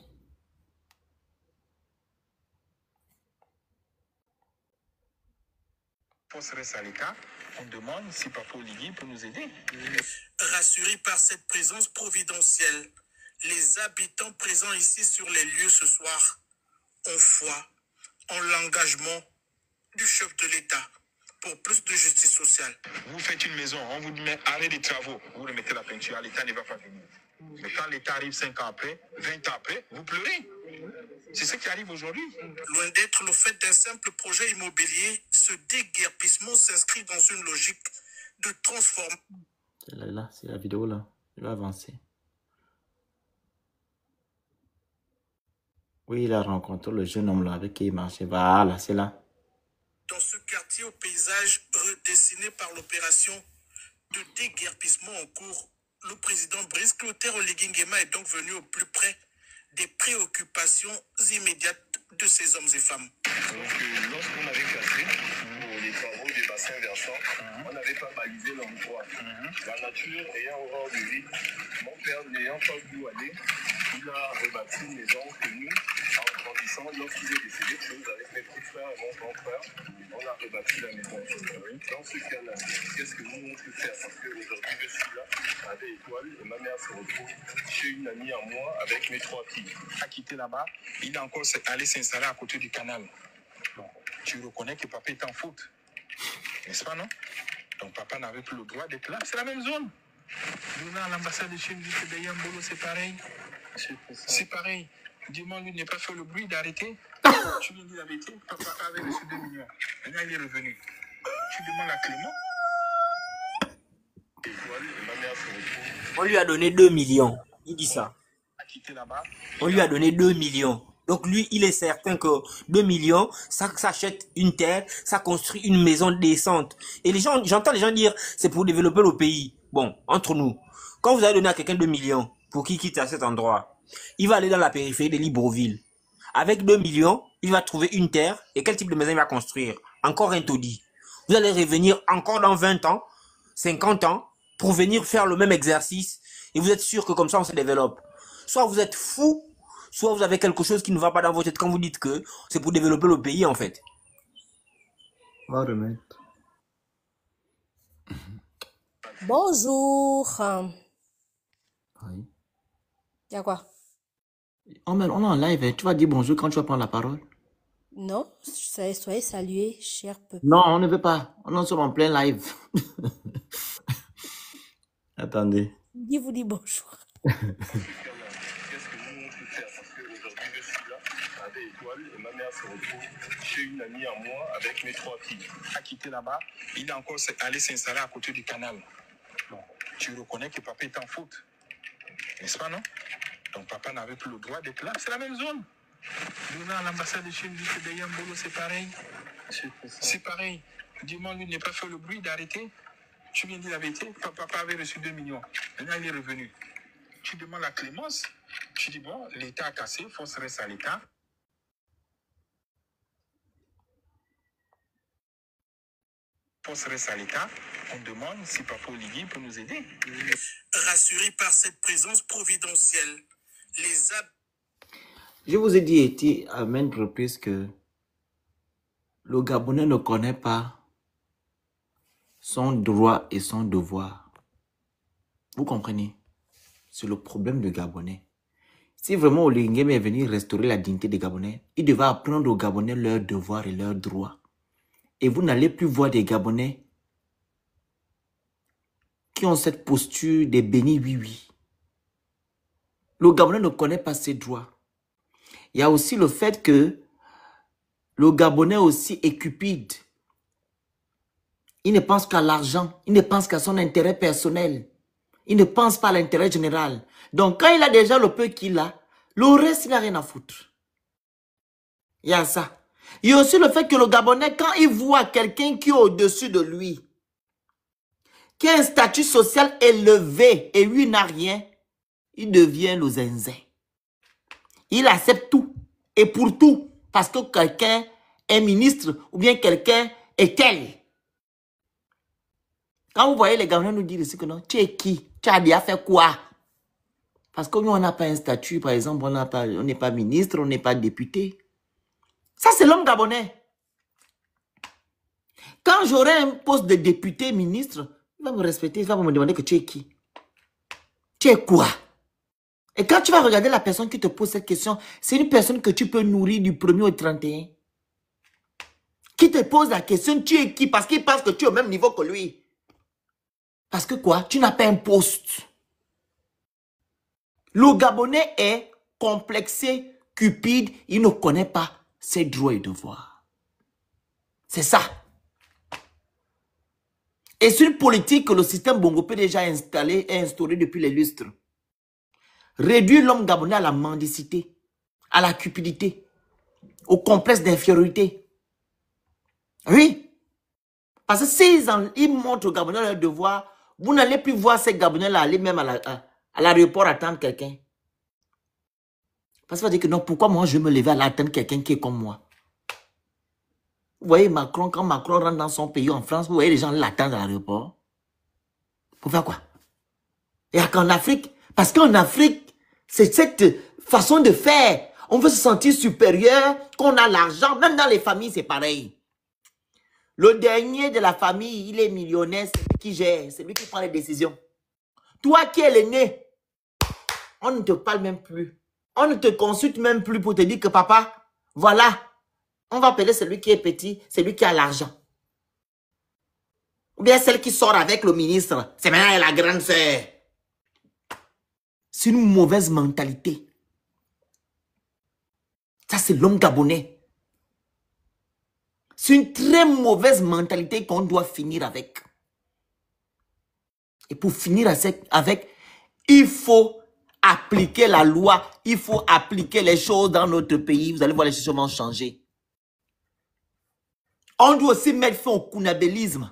On demande si Papa Olivier peut nous aider. Rassurés par cette présence providentielle, les habitants présents ici sur les lieux ce soir ont foi en l'engagement du chef de l'État pour plus de justice sociale. Vous faites une maison, on vous met arrêt des travaux, vous remettez la peinture, l'État ne va pas venir. Mais quand l'État arrive 5 ans après, 20 ans après, vous pleurez. C'est ce qui arrive aujourd'hui. Loin d'être le fait d'un simple projet immobilier, ce déguerpissement s'inscrit dans une logique de transformation. Là, c'est la vidéo là. Je vais avancer. Oui, il a rencontré le jeune homme là avec qui il marchait. Voilà, c'est là. Dans ce quartier au paysage redessiné par l'opération de déguerpissement en cours, le président Brice Clotaire Oligui Nguema est donc venu au plus près des préoccupations immédiates de ces hommes et femmes. Donc, lorsqu'on avait cassé pour les travaux des bassins versants, on n'avait pas balisé l'endroit. La nature ayant horreur du vide, mon père n'ayant pas voulu aller, il a rebâti une maison que nous, en grandissant, lorsqu'il est décédé, chose avec mes petits frères et mon grand frère, on a rebâti la maison. Dans ce cas-là, qu'est-ce que nous on peut faire? Parce qu'aujourd'hui, je suis là, à des étoiles, et ma mère se retrouve chez une amie à moi avec mes 3 filles. A quitté là-bas, il est encore allé s'installer à côté du canal. Donc, tu reconnais que papa est en faute. N'est-ce pas, non? Donc, papa n'avait plus le droit d'être là. C'est la même zone. Nous, à l'ambassade de Chine, de Yambolo, c'est pareil. C'est pareil. Dis-moi, lui n'a pas fait le bruit d'arrêter. Tu lui dis la vérité. Papa avait reçu 2 millions. Maintenant, il est revenu. Tu demandes à Clément. On lui a donné 2 millions. Il dit ça. On lui a donné 2 millions. Donc lui, il est certain que 2 millions, ça s'achète une terre, ça construit une maison décente. Et les gens, j'entends les gens dire, c'est pour développer le pays. Bon, entre nous, quand vous allez donner à quelqu'un 2 millions pour qu'il quitte à cet endroit, il va aller dans la périphérie de Libreville. Avec 2 millions, il va trouver une terre et quel type de maison il va construire? Encore un taudis. Vous allez revenir encore dans 20 ans, 50 ans, pour venir faire le même exercice et vous êtes sûr que comme ça on se développe. Soit vous êtes fou, soit vous avez quelque chose qui ne va pas dans votre tête quand vous dites que c'est pour développer le pays en fait. On va remettre. Bonjour. Oui. Y a quoi? On est en live, hein. Tu vas dire bonjour quand tu vas prendre la parole. Non, soyez salués, cher peuple. Non, on ne veut pas. On est en plein live. Attendez. Dis vous dis bonjour. Qu'est-ce que nous on peut faire? Parce qu'aujourd'hui, je suis là avec Étoile et ma mère se retrouve chez une amie à moi avec mes 3 filles. A quitté là-bas, il est encore allé s'installer à côté du canal. Donc, tu reconnais que papa est en faute. N'est-ce pas, non? Donc, papa n'avait plus le droit d'être là. C'est la même zone. Nous, à l'ambassade de Chine, dit que derrière Mbolo, c'est pareil. C'est pareil. Dis-moi, lui, n'a pas fait le bruit d'arrêter. Tu viens de dire la vérité. Papa avait reçu 2 millions. Maintenant, il est revenu. Tu demandes la clémence. Tu dis, bon, l'État a cassé, force reste à l'État. Force reste à l'État. On demande si Papa Oligui peut nous aider. Rassurés par cette présence providentielle, les Je vous ai dit à maintes reprises que le Gabonais ne connaît pas son droit et son devoir. Vous comprenez? C'est le problème du Gabonais. Si vraiment Oligui Nguema est venu restaurer la dignité des Gabonais, il devait apprendre aux Gabonais leurs devoirs et leurs droits. Et vous n'allez plus voir des Gabonais qui ont cette posture des bénis oui-oui. Le Gabonais ne connaît pas ses droits. Il y a aussi le fait que le Gabonais aussi est cupide. Il ne pense qu'à l'argent. Il ne pense qu'à son intérêt personnel. Il ne pense pas à l'intérêt général. Donc, quand il a déjà le peu qu'il a, le reste, il n'a rien à foutre. Il y a ça. Il y a aussi le fait que le Gabonais, quand il voit quelqu'un qui est au-dessus de lui, qui a un statut social élevé et lui n'a rien, il devient le zinzin. Il accepte tout et pour tout parce que quelqu'un est ministre ou bien quelqu'un est tel. Quand vous voyez les Gabonais nous dire ici que non, tu es qui? Tu as déjà fait quoi? Parce que nous, on n'a pas un statut, par exemple, on n'est pas ministre, on n'est pas député. Ça, c'est l'homme gabonais. Quand j'aurai un poste de député, ministre, il va me respecter, il va me demander que tu es qui? Tu es quoi? Et quand tu vas regarder la personne qui te pose cette question, c'est une personne que tu peux nourrir du 1er au 31. Qui te pose la question, tu es qui? Parce qu'il pense que tu es au même niveau que lui. Parce que quoi? Tu n'as pas un poste. Le Gabonais est complexé, cupide, il ne connaît pas ses droits et devoirs. C'est ça. Et c'est une politique que le système Bongo peut déjà installer et instaurer depuis les lustres. Réduire l'homme gabonais à la mendicité, à la cupidité, au complexe d'infériorité. Oui. Parce que s'ils montrent aux Gabonais leurs devoirs, vous n'allez plus voir ces Gabonais-là aller même à l'aéroport attendre quelqu'un. Parce que vous dire que non, pourquoi moi je vais me lever à attendre quelqu'un qui est comme moi? Vous voyez Macron, quand Macron rentre dans son pays en France, vous voyez les gens l'attendent à l'aéroport. Pour faire quoi? Et qu'en Afrique, parce qu'en Afrique, c'est cette façon de faire. On veut se sentir supérieur, qu'on a l'argent. Même dans les familles, c'est pareil. Le dernier de la famille, il est millionnaire, c'est lui qui gère, c'est lui qui prend les décisions. Toi qui es l'aîné, on ne te parle même plus. On ne te consulte même plus pour te dire que papa, voilà, on va appeler celui qui est petit, celui qui a l'argent. Ou bien celle qui sort avec le ministre, c'est maintenant la grande sœur. C'est une mauvaise mentalité. Ça, c'est l'homme gabonais. C'est une très mauvaise mentalité qu'on doit finir avec. Et pour finir avec, il faut appliquer la loi. Il faut appliquer les choses dans notre pays. Vous allez voir, les choses vont changer. On doit aussi mettre fin au kunabélisme.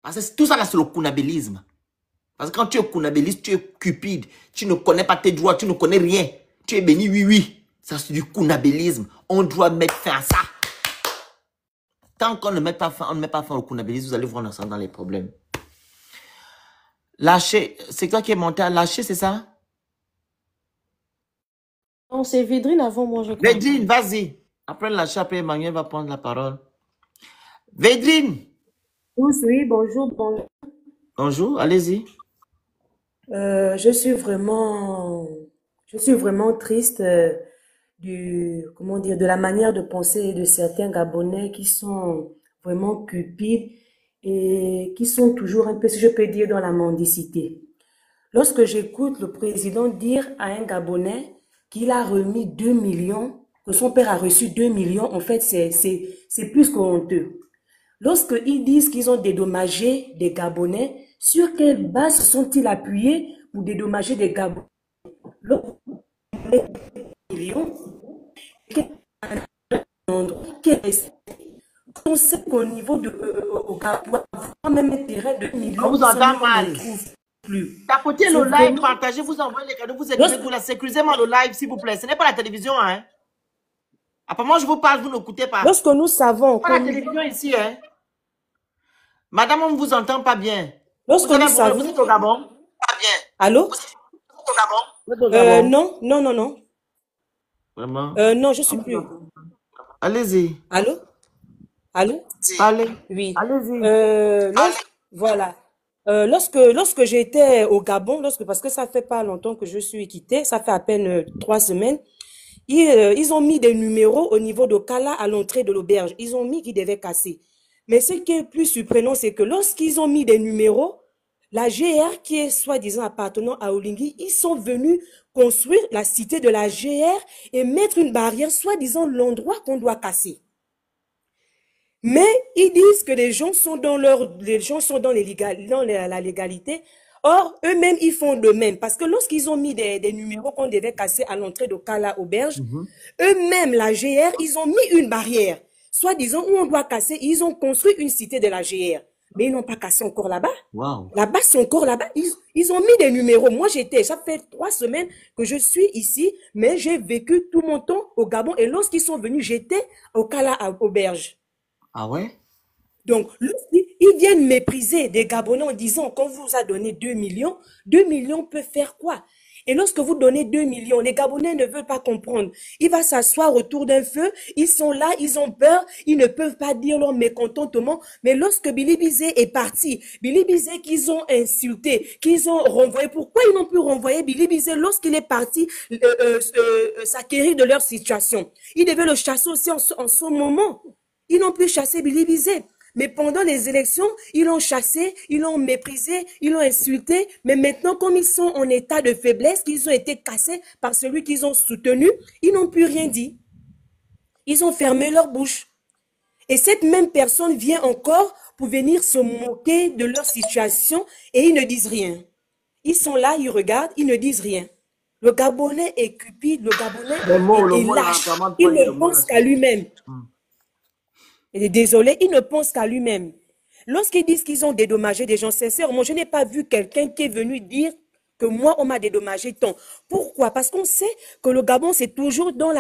Parce que tout ça, là, c'est le kunabélisme. Parce que quand tu es kunabéliste, tu es cupide. Tu ne connais pas tes droits, tu ne connais rien. Tu es béni, oui, oui. Ça, c'est du kunabélisme. On doit mettre fin à ça. Tant qu'on ne met pas fin, on ne met pas fin au kunabélisme, vous allez voir ensemble dans les problèmes. Lâcher, c'est toi qui es monté à lâcher, c'est ça? Non, c'est Védrine avant moi, je crois. Védrine, vas-y. Après lâcher, après Emmanuel va prendre la parole. Védrine. Oui, bonjour, bonjour. Bonjour, allez-y. Je suis vraiment triste comment dire, de la manière de penser de certains Gabonais qui sont vraiment cupides et qui sont toujours un peu, si je peux dire, dans la mendicité. Lorsque j'écoute le président dire à un Gabonais qu'il a remis 2 millions, que son père a reçu 2 millions, en fait, c'est plus que honteux. Lorsqu'ils disent qu'ils ont dédommagé des Gabonais, sur quelle base sont-ils appuyés pour dédommager des Gabonais? On sait qu'au niveau de au Gabon, même un terrain de 1 million, On vous entend mal. Plus. Tapotez le live, partagez, vous envoyez les cadeaux, vous écrivez pour la sécuriser le live, s'il vous plaît. Ce n'est pas la télévision, hein. Apparemment, je vous parle, vous n'écoutez pas. Lorsque nous savons... Pas la télévision ici, hein. Madame, on ne vous entend pas bien. Lorsque nous savons... Vous êtes au Gabon? Pas bien. Allô? Vous êtes au Gabon? Vous êtes au Gabon? Non. Vraiment? Non, je suis plus. Allez-y. Allô? Allez. Oui. Allez-y. Voilà. Lorsque j'étais au Gabon, parce que ça fait pas longtemps que je suis quittée, ça fait à peine 3 semaines, ils ont mis des numéros au niveau de Kala à l'entrée de l'auberge. Ils ont mis qu'ils devaient casser. Mais ce qui est plus surprenant, c'est que lorsqu'ils ont mis des numéros, la GR, qui est soi-disant appartenant à Olingi, ils sont venus construire la cité de la GR et mettre une barrière, soi-disant l'endroit qu'on doit casser. Mais ils disent que les gens sont dans la légalité. Or, eux-mêmes, ils font de même. Parce que lorsqu'ils ont mis des numéros qu'on devait casser à l'entrée de Kala Auberge, eux-mêmes, la GR, ils ont mis une barrière. Soit disant où on doit casser, ils ont construit une cité de la GR. Mais ils n'ont pas cassé encore là-bas. Wow. Là-bas, c'est encore là-bas. Ils ont mis des numéros. Moi, ça fait 3 semaines que je suis ici, mais j'ai vécu tout mon temps au Gabon. Et lorsqu'ils sont venus, j'étais au Kala Auberge. Ah ouais? Donc, ils viennent mépriser des Gabonais en disant qu'on vous a donné 2 millions. 2 millions peut faire quoi? Et lorsque vous donnez 2 millions, les Gabonais ne veulent pas comprendre. Ils vont s'asseoir autour d'un feu, ils sont là, ils ont peur, ils ne peuvent pas dire leur mécontentement. Mais lorsque Billy Bizet est parti, Billy Bizet qu'ils ont insulté, qu'ils ont renvoyé, pourquoi ils n'ont pu renvoyer Billy Bizet lorsqu'il est parti s'acquérir de leur situation? Ils devaient le chasser aussi en ce moment. Ils n'ont plus chassé Billy Bizet. Mais pendant les élections, ils l'ont chassé, ils l'ont méprisé, ils l'ont insulté. Mais maintenant, comme ils sont en état de faiblesse, qu'ils ont été cassés par celui qu'ils ont soutenu, ils n'ont plus rien dit. Ils ont fermé leur bouche. Et cette même personne vient encore pour venir se moquer de leur situation et ils ne disent rien. Ils sont là, ils regardent, ils ne disent rien. Le Gabonais est cupide, le Gabonais est lâche. Il ne pense qu'à lui-même. Désolé, il ne pense qu'à lui-même. Lorsqu'ils disent qu'ils ont dédommagé des gens, sincèrement, je n'ai pas vu quelqu'un qui est venu dire que moi, on m'a dédommagé tant. Pourquoi? Parce qu'on sait que le Gabon, c'est toujours dans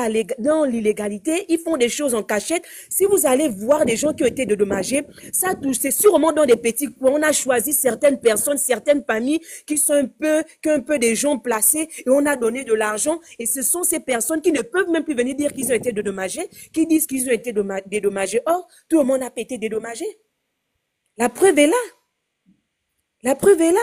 l'illégalité. Ils font des choses en cachette. Si vous allez voir des gens qui ont été dédommagés, ça touche, c'est sûrement dans des petits coins. On a choisi certaines personnes, certaines familles qui sont un peu des gens placés et on a donné de l'argent. Et ce sont ces personnes qui ne peuvent même plus venir dire qu'ils ont été dédommagés, qui disent qu'ils ont été dédommagés. Or, tout le monde n'a pas été dédommagé. La preuve est là. La preuve est là.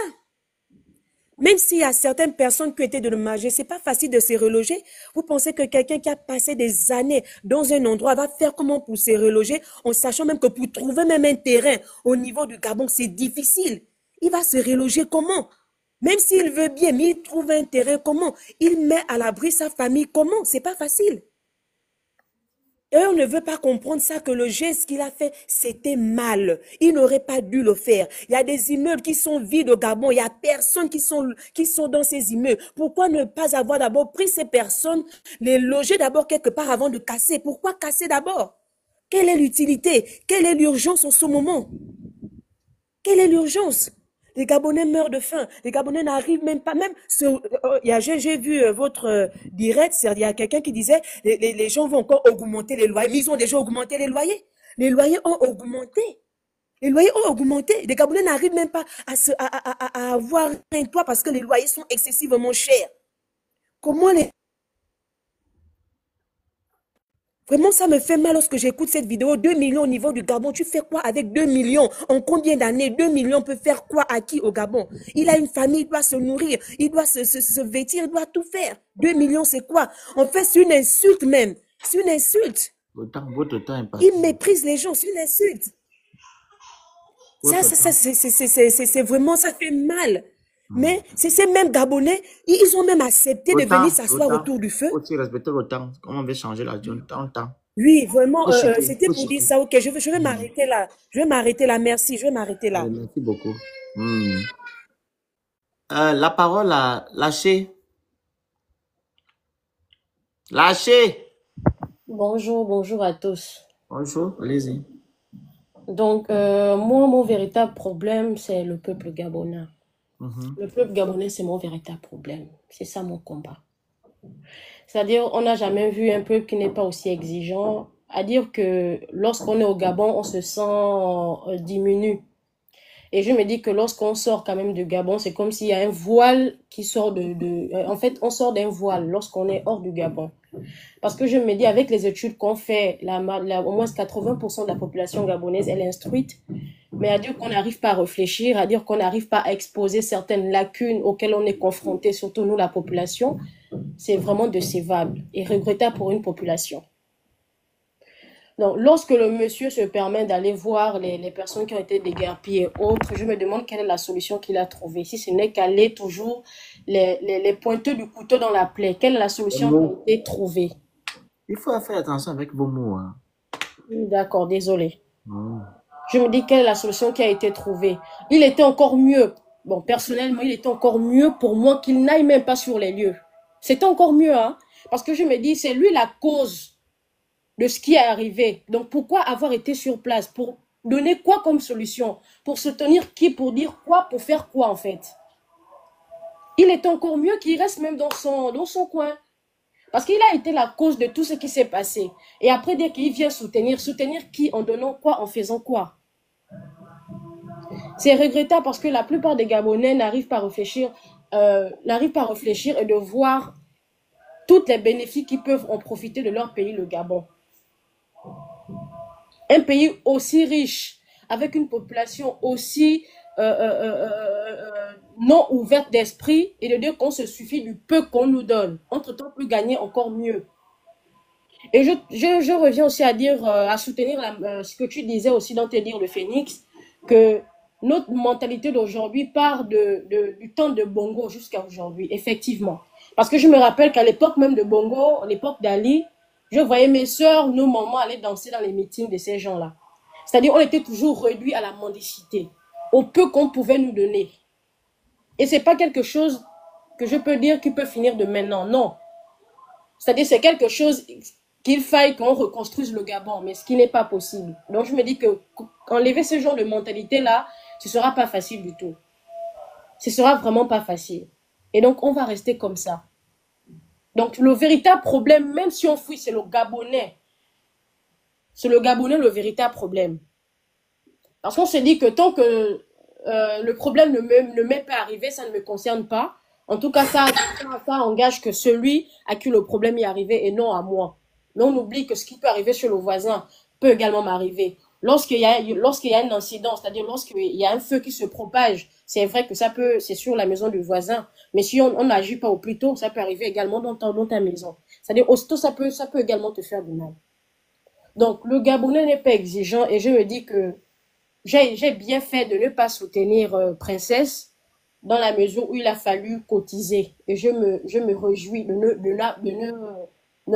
Même s'il y a certaines personnes qui ont été dédommagées, c'est pas facile de se reloger. Vous pensez que quelqu'un qui a passé des années dans un endroit va faire comment pour se reloger, en sachant même que pour trouver même un terrain au niveau du Gabon, c'est difficile. Il va se reloger comment? Même s'il veut bien, mais il trouve un terrain comment? Il met à l'abri sa famille comment? C'est pas facile. Et on ne veut pas comprendre ça, que le geste qu'il a fait, c'était mal. Il n'aurait pas dû le faire. Il y a des immeubles qui sont vides au Gabon. Il y a personnes qui sont dans ces immeubles. Pourquoi ne pas avoir d'abord pris ces personnes, les loger d'abord quelque part avant de casser? Pourquoi casser d'abord? Quelle est l'utilité? Quelle est l'urgence en ce moment? Quelle est l'urgence? Les Gabonais meurent de faim. Les Gabonais n'arrivent même pas, même j'ai vu votre direct, il y a quelqu'un qui disait les gens vont encore augmenter les loyers. Mais ils ont déjà augmenté les loyers. Les loyers ont augmenté. Les loyers ont augmenté. Les Gabonais n'arrivent même pas à avoir un toit parce que les loyers sont excessivement chers. Comment les... Vraiment, ça me fait mal lorsque j'écoute cette vidéo. 2 millions au niveau du Gabon. Tu fais quoi avec 2 millions? En combien d'années? 2 millions peut faire quoi à qui au Gabon? Il a une famille, il doit se nourrir, il doit se vêtir, il doit tout faire. 2 millions, c'est quoi? En fait, c'est une insulte même. C'est une insulte. Votre temps est passé. Il méprise les gens, c'est une insulte. C'est vraiment, ça fait mal. Mais c'est ces mêmes Gabonais, ils ont même accepté de venir s'asseoir autour du feu. Aussi respecter le temps. Comment on veut changer la zone? Temps. Oui, vraiment, c'était pour dire ça. Ok, je vais m'arrêter là. Je vais m'arrêter là. Merci, je vais m'arrêter là. Merci beaucoup. La parole à Lâché. Lâché. Bonjour à tous. Bonjour, allez-y. Donc, moi, mon véritable problème, c'est le peuple gabonais. Le peuple gabonais, c'est mon véritable problème. C'est ça mon combat. C'est-à-dire, on n'a jamais vu un peuple qui n'est pas aussi exigeant. À dire que lorsqu'on est au Gabon, on se sent diminué. Et je me dis que lorsqu'on sort quand même du Gabon, c'est comme s'il y a un voile qui sort en fait, on sort d'un voile lorsqu'on est hors du Gabon. Parce que je me dis, avec les études qu'on fait, au moins 80% de la population gabonaise, elle est instruite. Mais à dire qu'on n'arrive pas à réfléchir, à dire qu'on n'arrive pas à exposer certaines lacunes auxquelles on est confronté, surtout nous, la population, c'est vraiment décevable et regrettable pour une population. Donc, lorsque le monsieur se permet d'aller voir les personnes qui ont été déguerpies et autres, je me demande quelle est la solution qu'il a trouvée. Si ce n'est qu'aller toujours les pointeux du couteau dans la plaie, quelle est la solution qui a été trouvée? Il faut faire attention avec vos mots. Hein. D'accord, désolé. Je me dis quelle est la solution qui a été trouvée. Il était encore mieux. Bon, personnellement, il était encore mieux pour moi qu'il n'aille même pas sur les lieux. C'était encore mieux, hein. Parce que je me dis, c'est lui la cause de ce qui est arrivé. Donc, pourquoi avoir été sur place? Pour donner quoi comme solution? Pour soutenir qui? Pour dire quoi? Pour faire quoi, en fait? Il est encore mieux qu'il reste même dans son coin. Parce qu'il a été la cause de tout ce qui s'est passé. Et après, dès qu'il vient soutenir qui? En donnant quoi? En faisant quoi? C'est regrettable parce que la plupart des Gabonais n'arrivent pas à réfléchir et de voir tous les bénéfices qui peuvent en profiter de leur pays, le Gabon. Un pays aussi riche, avec une population aussi non ouverte d'esprit, et de dire qu'on se suffit du peu qu'on nous donne. Entre-temps, plus gagner, encore mieux. Et je reviens aussi à dire, à soutenir ce que tu disais aussi dans tes dires, le Phénix, que notre mentalité d'aujourd'hui part du temps de Bongo jusqu'à aujourd'hui, effectivement. Parce que je me rappelle qu'à l'époque même de Bongo, à l'époque d'Ali, je voyais mes sœurs, nos mamans aller danser dans les meetings de ces gens-là. C'est-à-dire, on était toujours réduits à la mendicité, au peu qu'on pouvait nous donner. Et c'est pas quelque chose que je peux dire qui peut finir de maintenant, non. C'est-à-dire, c'est quelque chose qu'il faille qu'on reconstruise le Gabon, mais ce qui n'est pas possible. Donc, je me dis que enlever ce genre de mentalité-là, ce sera pas facile du tout. Ce sera vraiment pas facile. Et donc, on va rester comme ça. Donc, le véritable problème, même si on fuit, c'est le Gabonais. C'est le Gabonais le véritable problème. Parce qu'on se dit que tant que le problème ne m'est pas arrivé, ça ne me concerne pas. En tout cas, ça engage que celui à qui le problème est arrivé et non à moi. Mais on oublie que ce qui peut arriver chez le voisin peut également m'arriver. Lorsqu'il y a un incident, c'est-à-dire lorsqu'il y a un feu qui se propage, c'est vrai que c'est sur la maison du voisin. Mais si on n'agit pas au plus tôt, ça peut arriver également dans ta maison. C'est-à-dire, aussitôt, ça peut également te faire du mal. Donc, le Gabonais n'est pas exigeant et je me dis que j'ai bien fait de ne pas soutenir Princesse dans la mesure où il a fallu cotiser. Et je me réjouis de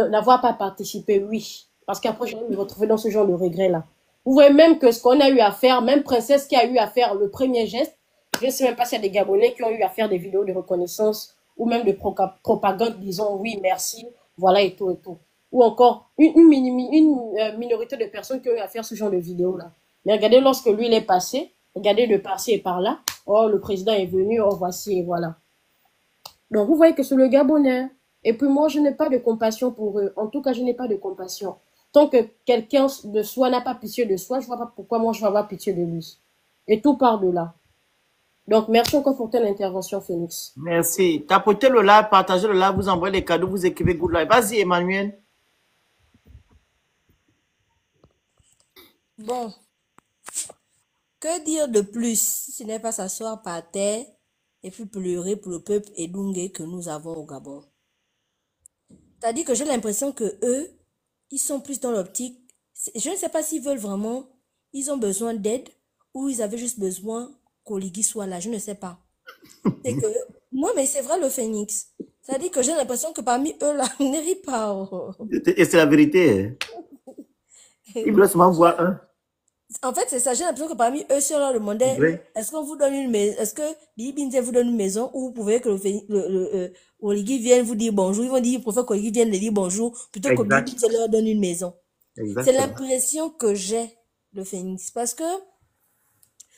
n'avoir pas participé, oui. Parce qu'après, je vais me retrouver dans ce genre de regret-là. Vous voyez même que ce qu'on a eu à faire, même Princesse qui a eu à faire le premier geste, je ne sais même pas s'il y a des Gabonais qui ont eu à faire des vidéos de reconnaissance ou même de propagande, disons oui, merci, voilà et tout et tout. Ou encore une minorité de personnes qui ont eu à faire ce genre de vidéos-là. Mais regardez, lorsque lui, il est passé, regardez de par-ci et par-là, oh, le président est venu, oh, voici et voilà. Donc, vous voyez que c'est le Gabonais. Et puis moi, je n'ai pas de compassion pour eux. En tout cas, je n'ai pas de compassion. Tant que quelqu'un de soi n'a pas pitié de soi, je ne vois pas pourquoi moi je vais avoir pitié de lui. Et tout part de là. Donc, merci encore pour ton intervention, Phoenix. Merci. Tapotez le live, partagez le live, vous envoyez les cadeaux, vous écrivez good live. Vas-y, Emmanuel. Bon, que dire de plus si ce n'est pas s'asseoir par terre et puis pleurer pour le peuple édounger que nous avons au Gabon. C'est-à-dire que j'ai l'impression que eux, ils sont plus dans l'optique. Je ne sais pas s'ils veulent vraiment, ils ont besoin d'aide ou ils avaient juste besoin qu'Oligui soit là. Je ne sais pas. C'est que, non, mais c'est vrai le Phoenix. C'est-à-dire que j'ai l'impression que parmi eux, là, on ne rit pas. Oh. Et c'est la vérité. Ils veulent seulement voir un. En fait, c'est ça. J'ai l'impression que parmi eux, si on leur demandait, est-ce qu'on vous donne une maison, est-ce que Bibi Binze vous donne une maison ou vous pouvez que Oligui vienne vous dire bonjour. Ils vont dire, il préfère qu'Oligui vienne leur dire bonjour plutôt que Bibi Binze leur donne une maison. C'est l'impression que j'ai, le Phoenix. Parce que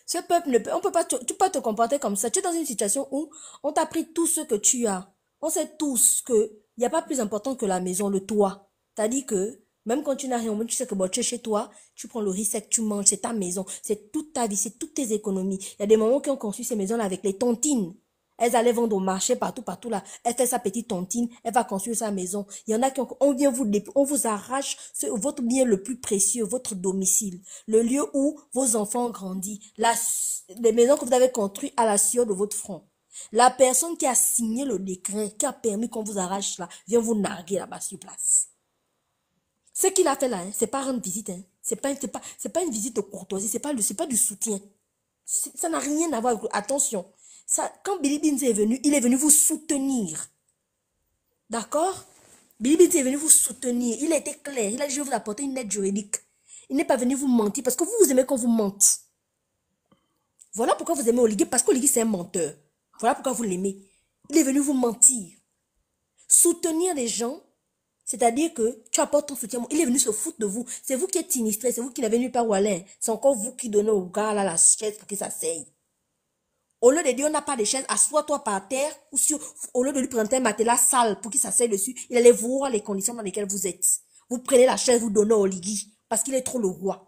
ce peuple, on peut pas, tu peux pas te comporter comme ça. Tu es dans une situation où on t'a pris tout ce que tu as. On sait tous que il n'y a pas plus important que la maison, le toit. C'est-à-dire que même quand tu n'as rien, tu sais que bon, tu es chez toi, tu prends le riz sec, tu manges, c'est ta maison, c'est toute ta vie, c'est toutes tes économies. Il y a des mamans qui ont construit ces maisons-là avec les tontines. Elles allaient vendre au marché partout là. Elle fait sa petite tontine, elle va construire sa maison. Il y en a qui on vient on vous arrache votre bien le plus précieux, votre domicile, le lieu où vos enfants ont grandi, les maisons que vous avez construites à la sueur de votre front. La personne qui a signé le décret, qui a permis qu'on vous arrache là, vient vous narguer là-bas sur place. Ce qu'il a fait là, c'est pas rendre visite, hein. C'est pas une visite de courtoisie, c'est pas du soutien. Ça n'a rien à voir avec, attention. Ça, quand Billy Binze est venu, il est venu vous soutenir. D'accord? Billy Binze est venu vous soutenir. Il a été clair. Il a dit, je vais vous apporter une aide juridique. Il n'est pas venu vous mentir parce que vous aimez qu'on vous mente. Voilà pourquoi vous aimez Oligui, parce qu'Oligui c'est un menteur. Voilà pourquoi vous l'aimez. Il est venu vous mentir. Soutenir les gens, c'est-à-dire que tu apportes ton soutien. Il est venu se foutre de vous. C'est vous qui êtes sinistré. C'est vous qui n'avez nulle part où aller. C'est encore vous qui donnez au gars là la chaise pour qu'il s'asseye. Au lieu de dire on n'a pas de chaise, assois-toi par terre. Ou au lieu de lui prendre un matelas sale pour qu'il s'asseye dessus, il allait voir les conditions dans lesquelles vous êtes. Vous prenez la chaise, vous donnez au Oligui parce qu'il est trop le roi.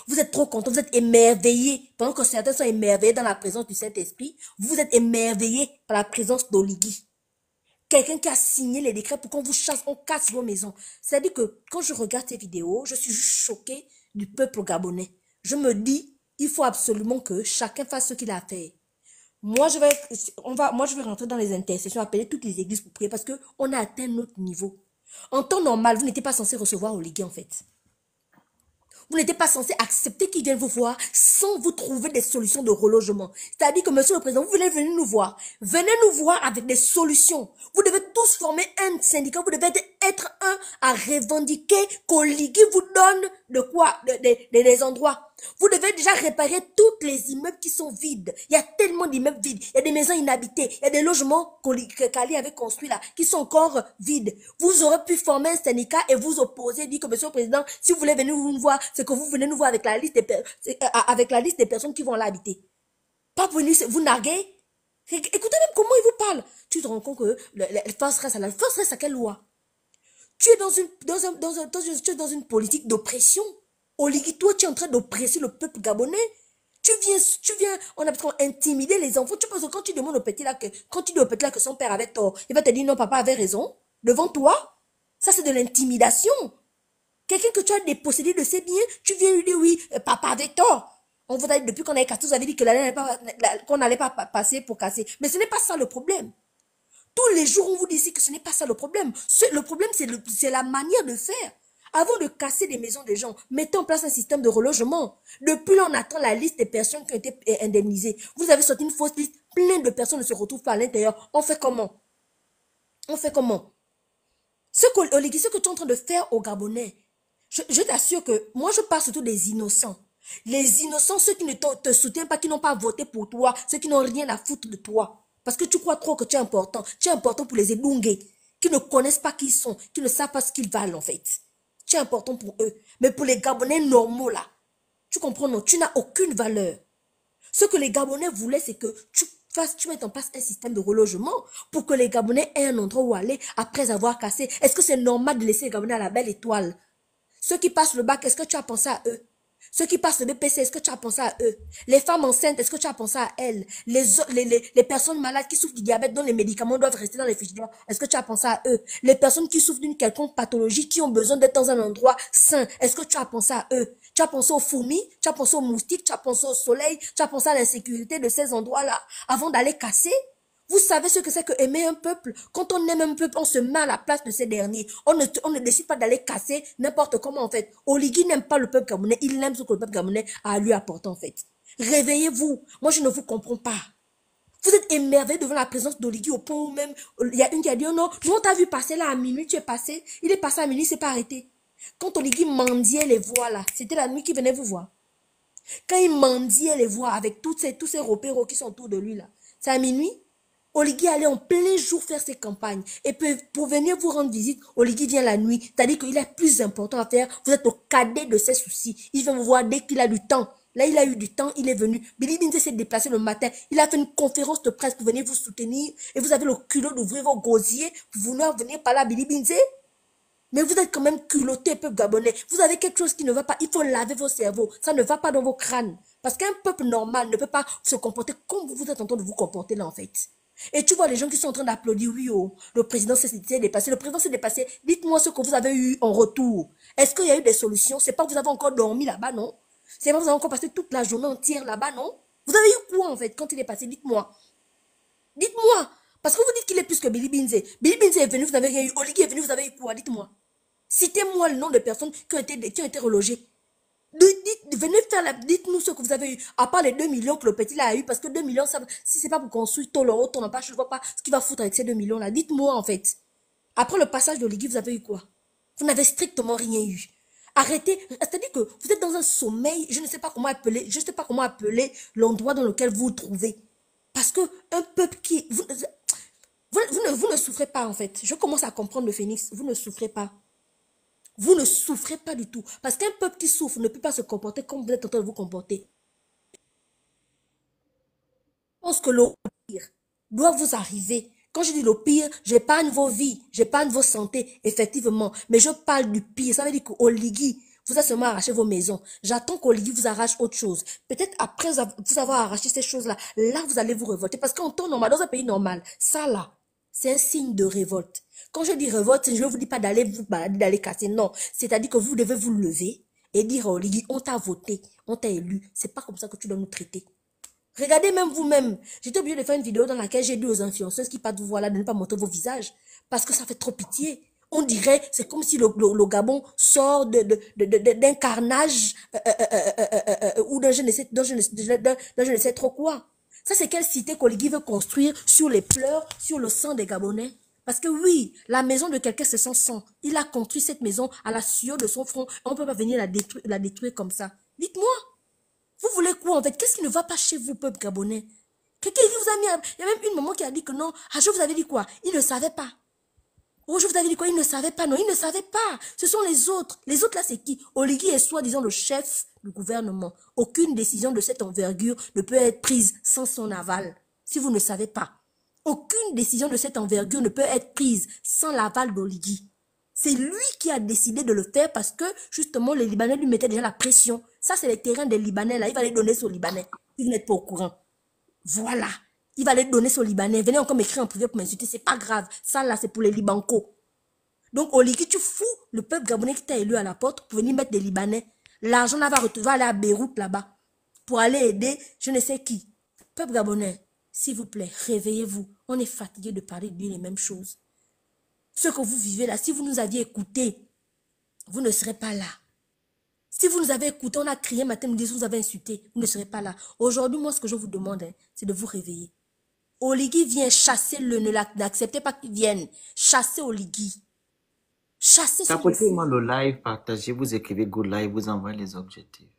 Vous êtes trop content, vous êtes émerveillé. Pendant que certains sont émerveillés dans la présence du Saint-Esprit, vous êtes émerveillé par la présence d'Oligui. Quelqu'un qui a signé les décrets pour qu'on vous chasse, on casse vos maisons. C'est-à-dire que quand je regarde ces vidéos, je suis juste choquée du peuple gabonais. Je me dis, il faut absolument que chacun fasse ce qu'il a fait. Moi, je vais rentrer dans les intercessions, appeler toutes les églises pour prier parce qu'on a atteint notre niveau. En temps normal, vous n'étiez pas censé recevoir Oligui en fait. Vous n'êtes pas censé accepter qu'ils viennent vous voir sans vous trouver des solutions de relogement. C'est-à-dire que, monsieur le président, vous voulez venir nous voir. Venez nous voir avec des solutions. Vous devez tous former un syndicat. Vous devez être un à revendiquer qu'Oligui vous donne de quoi, des endroits. Vous devez déjà réparer tous les immeubles qui sont vides. Il y a tellement d'immeubles vides. Il y a des maisons inhabitées. Il y a des logements que Kali avait construits là, qui sont encore vides. Vous aurez pu former un syndicat et vous opposer, dire que monsieur le président, si vous voulez venir nous voir, c'est que vous venez nous voir avec la liste des personnes qui vont l'habiter. Pas pour venir vous narguer. Écoutez même comment il vous parle. Tu te rends compte que la force reste à quelle loi? Tu es dans une politique d'oppression. Oligui, toi, tu es en train d'oppresser le peuple gabonais. Tu viens, on a besoin d'intimider les enfants. Tu penses que quand tu demandes au petit là que son père avait tort, il va te dire non, papa avait raison. Devant toi, ça c'est de l'intimidation. Quelqu'un que tu as dépossédé de ses biens, tu viens lui dire oui, papa avait tort. On vous a dit depuis qu'on avait cassé, vous avez dit que qu'on n'allait pas passer pour casser. Mais ce n'est pas ça le problème. Tous les jours, on vous dit ici que ce n'est pas ça le problème. Le problème, c'est la manière de faire. Avant de casser les maisons des gens, mettez en place un système de relogement. Depuis là, on attend la liste des personnes qui ont été indemnisées. Vous avez sorti une fausse liste, plein de personnes ne se retrouvent pas à l'intérieur. On fait comment? Ce que tu es en train de faire aux Gabonais, Je t'assure que moi, je parle surtout des innocents. Les innocents, ceux qui ne te soutiennent pas, qui n'ont pas voté pour toi, ceux qui n'ont rien à foutre de toi. Parce que tu crois trop que tu es important. Tu es important pour les Elungués, qui ne connaissent pas qui ils sont, qui ne savent pas ce qu'ils valent en fait. Tu es important pour eux. Mais pour les Gabonais normaux là, tu comprends, non? Tu n'as aucune valeur. Ce que les Gabonais voulaient, c'est que tu mettes en place un système de relogement pour que les Gabonais aient un endroit où aller après avoir cassé. Est-ce que c'est normal de laisser les Gabonais à la belle étoile? Ceux qui passent le bac, est-ce que tu as pensé à eux? Ceux qui passent le BPC, est-ce que tu as pensé à eux? Les femmes enceintes, est-ce que tu as pensé à elles? Les personnes malades qui souffrent du diabète, dont les médicaments doivent rester dans les frigidaires, est-ce que tu as pensé à eux? Les personnes qui souffrent d'une quelconque pathologie, qui ont besoin d'être dans un endroit sain, est-ce que tu as pensé à eux? Tu as pensé aux fourmis, tu as pensé aux moustiques, tu as pensé au soleil, tu as pensé à l'insécurité de ces endroits-là avant d'aller casser? Vous savez ce que c'est que aimer un peuple? Quand on aime un peuple, on se met à la place de ces derniers. On ne décide pas d'aller casser n'importe comment en fait. Oligui n'aime pas le peuple gabonais, il aime ce que le peuple gabonais a à lui apporter en fait. Réveillez-vous. Moi, je ne vous comprends pas. Vous êtes émerveillés devant la présence d'Oligui au point où même, il y a une qui a dit, oh non, nous on t'a vu passer là à minuit, tu es passé. Il est passé à minuit, il s'est pas arrêté. Quand Oligui mendiait les voix là, c'était la nuit qui venait vous voir. Quand il mendiait les voix avec tous ces repéros qui sont autour de lui là, c'est à minuit. Oligui allait en plein jour faire ses campagnes. Et pour venir vous rendre visite, Oligui vient la nuit. C'est-à-dire qu'il a plus important à faire. Vous êtes au cadet de ses soucis. Il vient vous voir dès qu'il a du temps. Là, il a eu du temps, il est venu. Billy Binze s'est déplacé le matin. Il a fait une conférence de presse pour venir vous soutenir. Et vous avez le culot d'ouvrir vos gosiers pour vouloir venir parler à Billy Binze. Mais vous êtes quand même culotté, peuple gabonais. Vous avez quelque chose qui ne va pas. Il faut laver vos cerveaux. Ça ne va pas dans vos crânes. Parce qu'un peuple normal ne peut pas se comporter comme vous êtes en train de vous comporter là, en fait. Et tu vois les gens qui sont en train d'applaudir, oui, oh, le président s'est dépassé. Le président s'est dépassé. Dites-moi ce que vous avez eu en retour. Est-ce qu'il y a eu des solutions? C'est pas que vous avez encore dormi là-bas, non? C'est pas que vous avez encore passé toute la journée entière là-bas, non? Vous avez eu quoi, en fait, quand il est passé? Dites-moi. Dites-moi. Parce que vous dites qu'il est plus que Billy Binze. Billy Binze est venu, vous n'avez rien eu. Oligui est venu, vous avez eu quoi? Dites-moi. Citez-moi le nom de personnes qui ont été relogées. Dites-nous ce que vous avez eu. À part les 2 millions que le petit là a eu, parce que 2 millions, ça, si c'est pas pour construire tout le haut, on n'a pas, je ne vois pas ce qu'il va foutre avec ces 2 millions là. Dites-moi en fait. Après le passage de l'Oligui, vous avez eu quoi? Vous n'avez strictement rien eu. Arrêtez. C'est-à-dire que vous êtes dans un sommeil, je ne sais pas comment appeler l'endroit dans lequel vous vous trouvez. Parce que un peuple qui... Vous ne souffrez pas en fait. Je commence à comprendre le phénix. Vous ne souffrez pas. Vous ne souffrez pas du tout. Parce qu'un peuple qui souffre ne peut pas se comporter comme vous êtes en train de vous comporter. Je pense que le pire doit vous arriver. Quand je dis le pire, j'épargne vos vies, j'épargne vos santé, effectivement. Mais je parle du pire. Ça veut dire qu'Oligui vous a seulement arraché vos maisons. J'attends qu'Oligui vous arrache autre chose. Peut-être après vous avoir arraché ces choses-là, là vous allez vous révolter. Parce qu'en temps normal, dans un pays normal, ça là, c'est un signe de révolte. Quand je dis révolte, je ne vous dis pas d'aller vous balader, d'aller casser, non. C'est-à-dire que vous devez vous lever et dire à Oligui, on t'a voté, on t'a élu. C'est pas comme ça que tu dois nous traiter. Regardez même vous-même. J'étais obligée de faire une vidéo dans laquelle j'ai dit aux influenceuses qui partent vous voir là de ne pas montrer vos visages. Parce que ça fait trop pitié. On dirait, c'est comme si le Gabon sort d'un carnage ou d'un je ne sais trop quoi. Ça, c'est quelle cité qu'Oligui veut construire sur les pleurs, sur le sang des Gabonais? Parce que oui, la maison de quelqu'un, c'est son sang. Il a construit cette maison à la sueur de son front. On ne peut pas venir la détruire comme ça. Dites-moi, vous voulez quoi en fait? Qu'est-ce qui ne va pas chez vous, peuple gabonais? Quelqu'un vous a mis... Il y a même une maman qui a dit que non. Ah, je vous avais dit quoi? Il ne savait pas. Oh, je vous avais dit quoi? Il ne savait pas. Non, il ne savait pas. Ce sont les autres. Les autres là, c'est qui? Oligui est soi-disant le chef du gouvernement. Aucune décision de cette envergure ne peut être prise sans son aval. Si vous ne savez pas. Aucune décision de cette envergure ne peut être prise sans l'aval d'Oligui. C'est lui qui a décidé de le faire parce que, justement, les Libanais lui mettaient déjà la pression. Ça, c'est les terrains des Libanais, là. Il va les donner aux Libanais. Si vous n'êtes pas au courant. Voilà. Il va les donner aux Libanais. Venez encore m'écrire en privé pour m'insulter. C'est pas grave. Ça, là, c'est pour les Libancos. Donc, Oligui, tu fous le peuple gabonais qui t'a élu à la porte pour venir mettre des Libanais. L'argent là va aller à Beyrouth, là-bas. Pour aller aider je ne sais qui. Peuple gabonais, s'il vous plaît, réveillez-vous. On est fatigué de parler de les mêmes choses. Ce que vous vivez là, si vous nous aviez écouté, vous ne serez pas là. Si vous nous avez écouté, on a crié matin, midi, vous avez insulté, vous ne serez pas là. Aujourd'hui, moi, ce que je vous demande, c'est de vous réveiller. Oligui vient chasser n'acceptez pas qu'il vienne chasser Oligui. Chassez ce Tapotez-moi monsieur. le live, partagez, vous écrivez good live, vous envoyez les objectifs.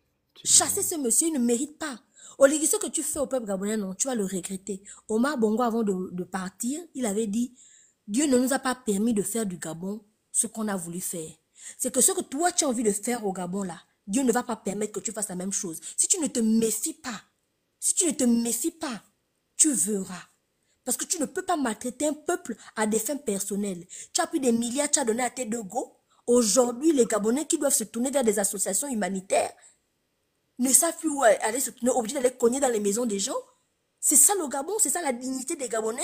Chassez ce monsieur, il ne mérite pas. Oligui, ce que tu fais au peuple gabonais, non, tu vas le regretter. Omar Bongo, avant de partir, il avait dit, Dieu ne nous a pas permis de faire du Gabon ce qu'on a voulu faire. C'est que ce que toi, tu as envie de faire au Gabon, là, Dieu ne va pas permettre que tu fasses la même chose. Si tu ne te méfies pas, tu verras. Parce que tu ne peux pas maltraiter un peuple à des fins personnelles. Tu as pris des milliards, tu as donné à tes deux go. Aujourd'hui, les Gabonais qui doivent se tourner vers des associations humanitaires ne savent plus où aller se tourner, obligés d'aller cogner dans les maisons des gens. C'est ça le Gabon, c'est ça la dignité des Gabonais.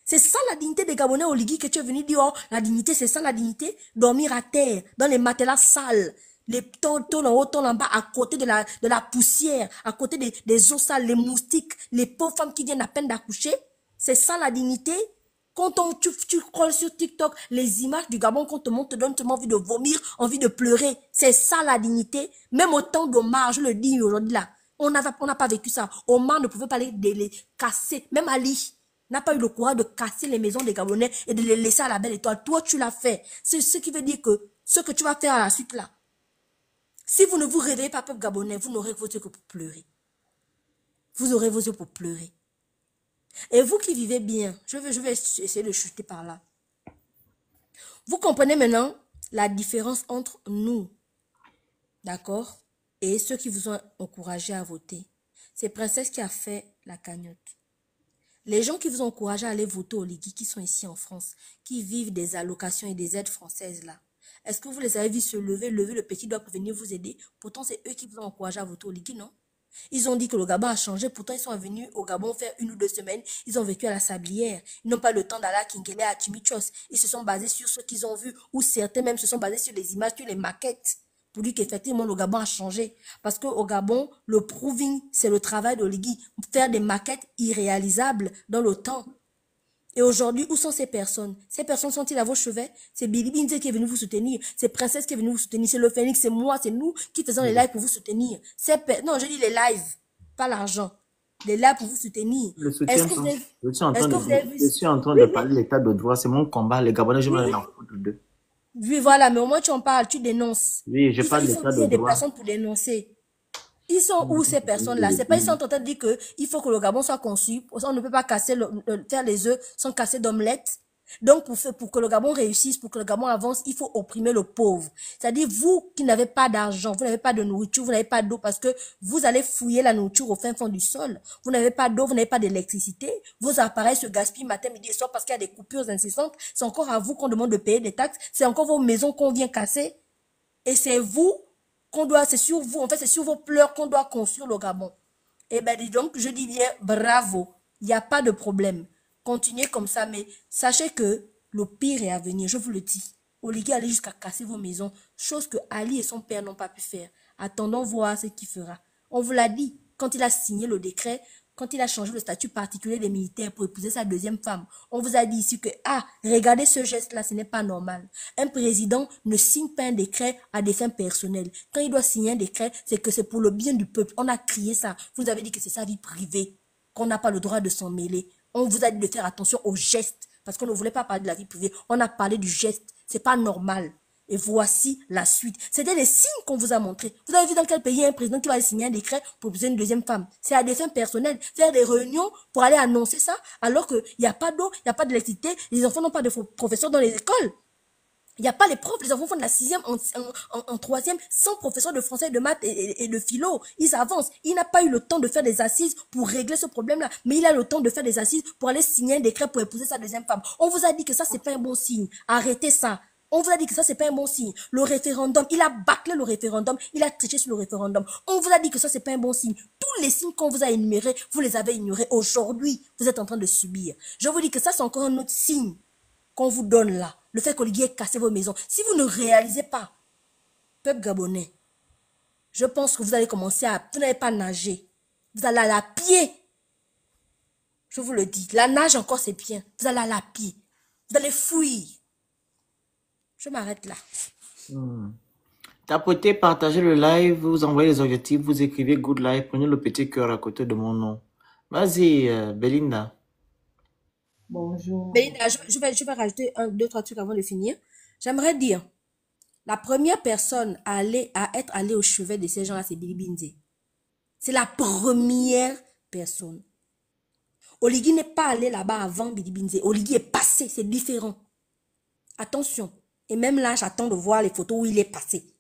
C'est ça la dignité des Gabonais, Oligui, que tu es venu dire, oh, la dignité, c'est ça la dignité. Dormir à terre, dans les matelas sales, les tôles en haut, tôles en bas, à côté de la poussière, à côté des eaux sales, les moustiques, les pauvres femmes qui viennent à peine d'accoucher. C'est ça la dignité. Quand tu scrolles sur TikTok, les images du Gabon qu'on te montre te donnent tellement envie de vomir, envie de pleurer. C'est ça la dignité. Même au temps d'Omar, je le dis aujourd'hui là, on n'a pas vécu ça. Omar ne pouvait pas les casser. Même Ali n'a pas eu le courage de casser les maisons des Gabonais et de les laisser à la belle étoile. Toi, tu l'as fait. C'est ce qui veut dire que ce que tu vas faire à la suite là, si vous ne vous réveillez pas, peuple gabonais, vous n'aurez vos yeux que pour pleurer. Vous aurez vos yeux pour pleurer. Et vous qui vivez bien, je vais essayer de chuter par là. Vous comprenez maintenant la différence entre nous, d'accord, et ceux qui vous ont encouragé à voter. C'est Princesse qui a fait la cagnotte. Les gens qui vous ont encouragé à aller voter au Ligui, qui sont ici en France, qui vivent des allocations et des aides françaises là, est-ce que vous les avez vus se lever le petit doigt pour venir vous aider? Pourtant, c'est eux qui vous ont encouragé à voter au Ligui, non? Ils ont dit que le Gabon a changé, pourtant ils sont venus au Gabon faire 1 ou 2 semaines, ils ont vécu à la Sablière, ils n'ont pas le temps d'aller à Kingele, à Timichos, ils se sont basés sur ce qu'ils ont vu, ou certains même se sont basés sur les images, sur les maquettes, pour dire qu'effectivement le Gabon a changé. Parce qu'au Gabon, le proving, c'est le travail d'Oligui, faire des maquettes irréalisables dans le temps. Et aujourd'hui, où sont ces personnes? Ces personnes sont-ils à vos chevets? C'est Billy Binze qui est venu vous soutenir. C'est Princesse qui est venu vous soutenir. C'est le Phoenix, c'est moi, c'est nous qui faisons les lives pour vous soutenir. Non, je dis les lives, pas l'argent. Les lives pour vous soutenir. Le soutien, je suis en train Oui, de parler de l'état de droit. C'est mon combat. Les Gabonais, je me oui, en foutre d'eux. oui, voilà, mais au moins tu en parles, tu dénonces. Oui, je parle Il de faut l'état de dire des droit. personnes pour dénoncer. Ils sont où ces personnes-là? C'est pas ils sont en train de dire qu'il faut que le Gabon soit conçu. On ne peut pas faire les œufs sans casser d'omelette. Donc pour que le Gabon réussisse, pour que le Gabon avance, il faut opprimer le pauvre. C'est-à-dire vous qui n'avez pas d'argent, vous n'avez pas de nourriture, vous n'avez pas d'eau parce que vous allez fouiller la nourriture au fin fond du sol. Vous n'avez pas d'eau, vous n'avez pas d'électricité. Vos appareils se gaspillent matin, midi et soir parce qu'il y a des coupures incessantes. C'est encore à vous qu'on demande de payer des taxes. C'est encore vos maisons qu'on vient casser. Et c'est vous c'est sur vous, en fait, c'est sur vos pleurs qu'on doit construire le Gabon. Eh bien, dis donc, je dis bien, bravo. Il n'y a pas de problème. Continuez comme ça, mais sachez que le pire est à venir, je vous le dis. Oligui allait jusqu'à casser vos maisons, chose que Ali et son père n'ont pas pu faire. Attendons voir ce qu'il fera. On vous l'a dit, quand il a signé le décret, quand il a changé le statut particulier des militaires pour épouser sa deuxième femme, on vous a dit ici que, regardez ce geste-là, ce n'est pas normal. Un président ne signe pas un décret à des fins personnelles. Quand il doit signer un décret, c'est que c'est pour le bien du peuple. On a crié ça. Vous avez dit que c'est sa vie privée, qu'on n'a pas le droit de s'en mêler. On vous a dit de faire attention aux gestes, parce qu'on ne voulait pas parler de la vie privée. On a parlé du geste. C'est pas normal. Et voici la suite. C'était les signes qu'on vous a montrés. Vous avez vu dans quel pays il y a un président qui va signer un décret pour épouser une deuxième femme. C'est à des fins personnelles. Faire des réunions pour aller annoncer ça, alors qu'il n'y a pas d'eau, il n'y a pas d'électricité, les enfants n'ont pas de professeurs dans les écoles. Il n'y a pas les profs, les enfants font de la 6e en 3e sans professeur de français, de maths et de philo. Ils avancent. Il n'a pas eu le temps de faire des assises pour régler ce problème-là. Mais il a le temps de faire des assises pour aller signer un décret pour épouser sa deuxième femme. On vous a dit que ça, c'est pas un bon signe. Arrêtez ça. On vous a dit que ça, c'est pas un bon signe. Le référendum, il a bâclé le référendum, il a triché sur le référendum. On vous a dit que ça, c'est pas un bon signe. Tous les signes qu'on vous a énumérés, vous les avez ignorés. Aujourd'hui, vous êtes en train de subir. Je vous dis que ça, c'est encore un autre signe qu'on vous donne là. Le fait qu'Oligui ait cassé vos maisons. Si vous ne réalisez pas, peuple gabonais, je pense que vous allez commencer vous n'allez pas nager. Vous allez aller à pied. Je vous le dis. La nage encore, c'est bien. Vous allez aller à pied. Vous allez fuir. Je m'arrête là. Tapotez, partagez le live, vous envoyez les objectifs, vous écrivez good live, prenez le petit cœur à côté de mon nom. Vas-y, Belinda. Bonjour. Belinda, je vais rajouter 1, 2, 3 trucs avant de finir. J'aimerais dire, la première personne à être allée au chevet de ces gens-là, c'est Billy Binze. C'est la première personne. Oligui n'est pas allé là-bas avant Billy Binze. Oligui est passé, c'est différent. Attention. Et même là, j'attends de voir les photos où il est passé.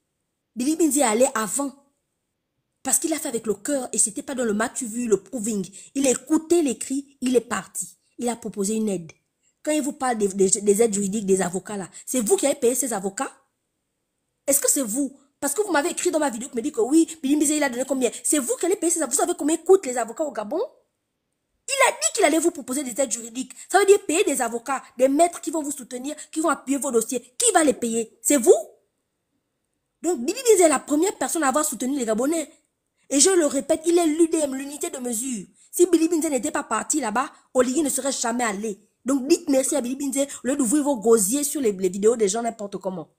Billy Binze est allé avant. Parce qu'il a fait avec le cœur et c'était pas dans le match vu, le proving. Il a écouté les cris, il est parti. Il a proposé une aide. Quand il vous parle des aides juridiques, des avocats là, c'est vous qui avez payé ces avocats? Est-ce que c'est vous? Parce que vous m'avez écrit dans ma vidéo qui me dit que oui, Billy Binze il a donné combien? C'est vous qui allez payer ces avocats? Vous savez combien coûtent les avocats au Gabon? Il a dit qu'il allait vous proposer des aides juridiques. Ça veut dire payer des avocats, des maîtres qui vont vous soutenir, qui vont appuyer vos dossiers. Qui va les payer? C'est vous? Donc Billy Binze est la première personne à avoir soutenu les Gabonais. Et je le répète, il est l'UDM, l'unité de mesure. Si Billy Binze n'était pas parti là-bas, Oligui ne serait jamais allé. Donc dites merci à Billy Binze au lieu d'ouvrir vos gosiers sur les vidéos des gens n'importe comment.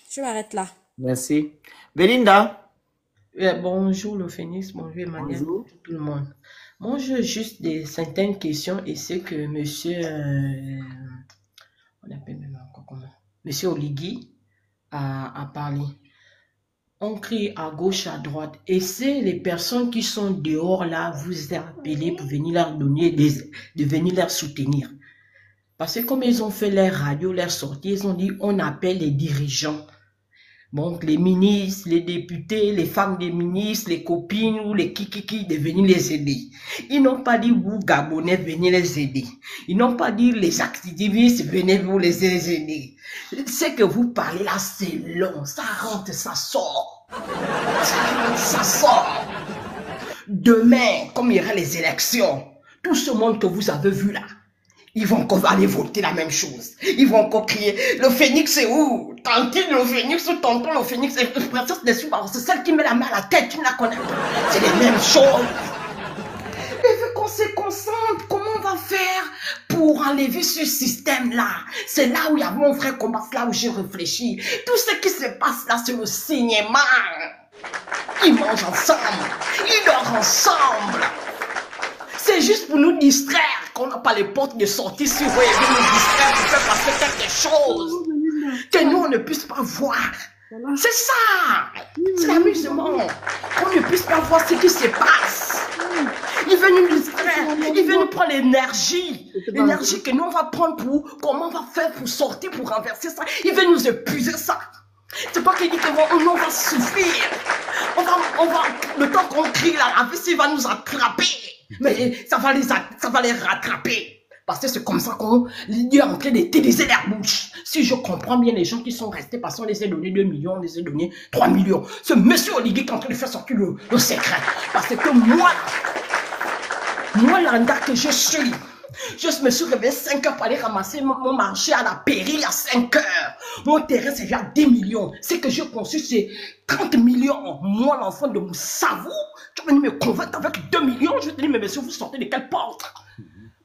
Je m'arrête là. Merci. Belinda. Bonjour le Phénix, bonjour Emmanuel, bonjour tout le monde. Moi, j'ai juste certaines questions et c'est que monsieur, on appelle même encore comment? Monsieur Oligui a parlé. On crie à gauche, à droite. Et c'est les personnes qui sont dehors là, vous appelez pour venir leur donner de venir leur soutenir. Parce que comme ils ont fait leur radio, leur sortie, ils ont dit on appelle les dirigeants. Donc les ministres, les députés, les femmes des ministres, les copines ou les kikiki de venir les aider. Ils n'ont pas dit vous Gabonais venez les aider. Ils n'ont pas dit les activistes venez vous les aider. Ce que vous parlez là c'est long, ça rentre, ça sort. Ça sort. Demain, comme il y aura les élections, tout ce monde que vous avez vu là, ils vont encore aller voter la même chose. Ils vont encore crier, le Phénix c'est où? Tantine le Phénix ou tonton le Phénix, c'est celle qui met la main à la tête, tu ne la connais pas. C'est les mêmes choses. Il faut qu'on se concentre. Comment on va faire pour enlever ce système-là? C'est là où il y a mon vrai combat, c'est là où j'ai réfléchi. Tout ce qui se passe là, c'est le cinéma. Ils mangent ensemble, ils dorment ensemble. C'est juste pour nous distraire qu'on n'a pas les portes de sortie si vous voulez nous distraire pour faire passer quelque chose que nous on ne puisse pas voir. C'est ça, c'est l'amusement. Qu'on ne puisse pas voir ce qui se passe. Il veut nous distraire, il veut nous prendre l'énergie. L'énergie que nous on va prendre pour comment on va faire pour sortir, pour renverser ça. Il veut nous épuiser ça. C'est pas qu'il dit que on va souffrir. On va, le temps qu'on crie là, la vie va nous attraper. Mais ça va les rattraper. Parce que c'est comme ça qu'on est en train d'utiliser leur bouche. Si je comprends bien les gens qui sont restés, parce qu'on les a donné 2 millions, on les a donné 3 millions. C'est monsieur Oligui qui est en train de faire sortir le secret. Parce que moi, l'anda que je suis, je me suis réveillé 5 heures pour aller ramasser mon marché à la pairie à 5 heures. Mon terrain, c'est déjà 10 millions. Ce que j'ai conçu, c'est 30 millions. Moi, l'enfant de Moussavou, tu vas venir me convaincre avec 2 millions. Je vais te dire, mais monsieur, vous sortez de quelle porte?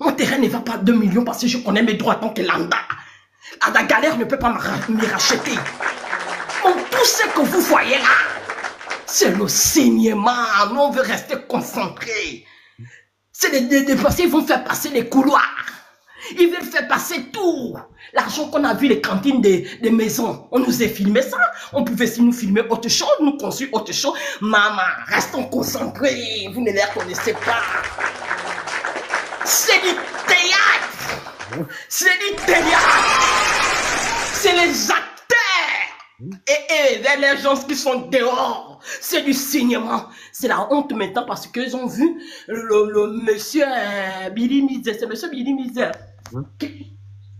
Mon terrain ne va pas à 2 millions parce que je connais mes droits tant que l'anda. La galère ne peut pas me racheter. Donc, tout ce que vous voyez là, c'est le saignement. Nous, on veut rester concentrés. C'est parce qu'ils vont faire passer les couloirs. Ils veulent faire passer tout. L'argent qu'on a vu, les cantines des maisons, on nous a filmé ça. On pouvait aussi nous filmer autre chose, nous construire autre chose. Maman, restons concentrés. Vous ne les connaissez pas. C'est du théâtre. C'est du théâtre. C'est les acteurs. Et les gens qui sont dehors. C'est du cinéma. C'est la honte maintenant parce qu'ils ont vu le monsieur Billy Mizer. C'est monsieur Billy Mizer.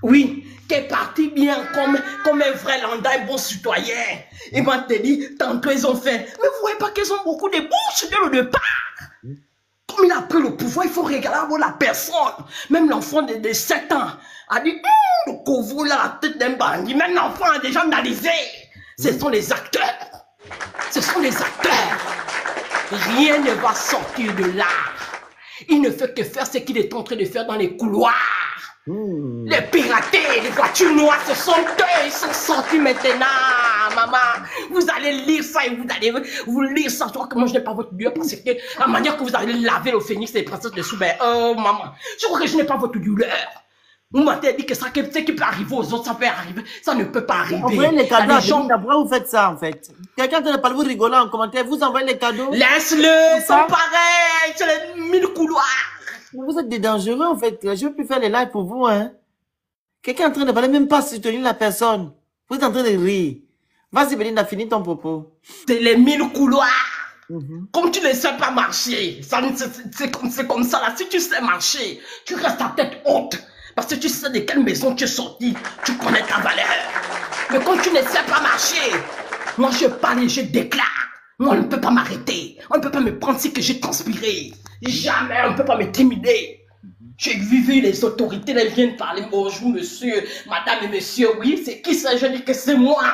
Oui, qui est parti bien comme un vrai lambda, un bon citoyen. Il m'a dit, tantôt ils ont fait. Mais vous voyez pas qu'ils ont beaucoup de bouches dès le départ. Comme il a pris le pouvoir, il faut regarder la personne. Même l'enfant de 7 ans a dit, le couvre là, la tête d'un bandit. Même l'enfant a déjà analysé. Ce sont les acteurs. Ce sont les acteurs. Rien ne va sortir de là. Il ne fait que faire ce qu'il est en train de faire dans les couloirs. Les piratés, les voitures noires, ce sont eux, ils sont sortis maintenant, maman. Vous allez lire ça et vous allez vous lire ça. Je crois que moi je n'ai pas votre douleur parce que la manière que vous allez laver le phénix et les princesses de Souben. Oh maman, je crois que je n'ai pas votre douleur. Vous m'avez dit que ce qui peut arriver aux autres, ça peut arriver. Ça ne peut pas arriver. Envoyez les cadeaux à gens... Belinda. Pourquoi vous faites ça, en fait? Quelqu'un ne parle, vous rigolez en commentaire. Vous envoyez les cadeaux. Laisse-le, c'est pareil. C'est les 1000 couloirs. Vous êtes des dangereux, en fait. Je ne veux plus faire les lives pour vous, hein. Quelqu'un est en train de parler, même pas soutenir la personne. Vous êtes en train de rire. Vas-y, Belinda, finis ton propos. C'est les 1000 couloirs. Comme tu ne sais pas marcher, c'est comme ça là. Si tu sais marcher, tu restes à tête haute. Parce que tu sais de quelle maison tu es sorti. Tu connais ta valeur. Mais quand tu ne sais pas marcher, moi je parle et je déclare. Moi, on ne peut pas m'arrêter. On ne peut pas me prendre si que j'ai transpiré. Jamais on ne peut pas me timider. J'ai vu les autorités, elles viennent parler. Bonjour monsieur, madame et monsieur. Oui, c'est qui ça? Je dis que c'est moi.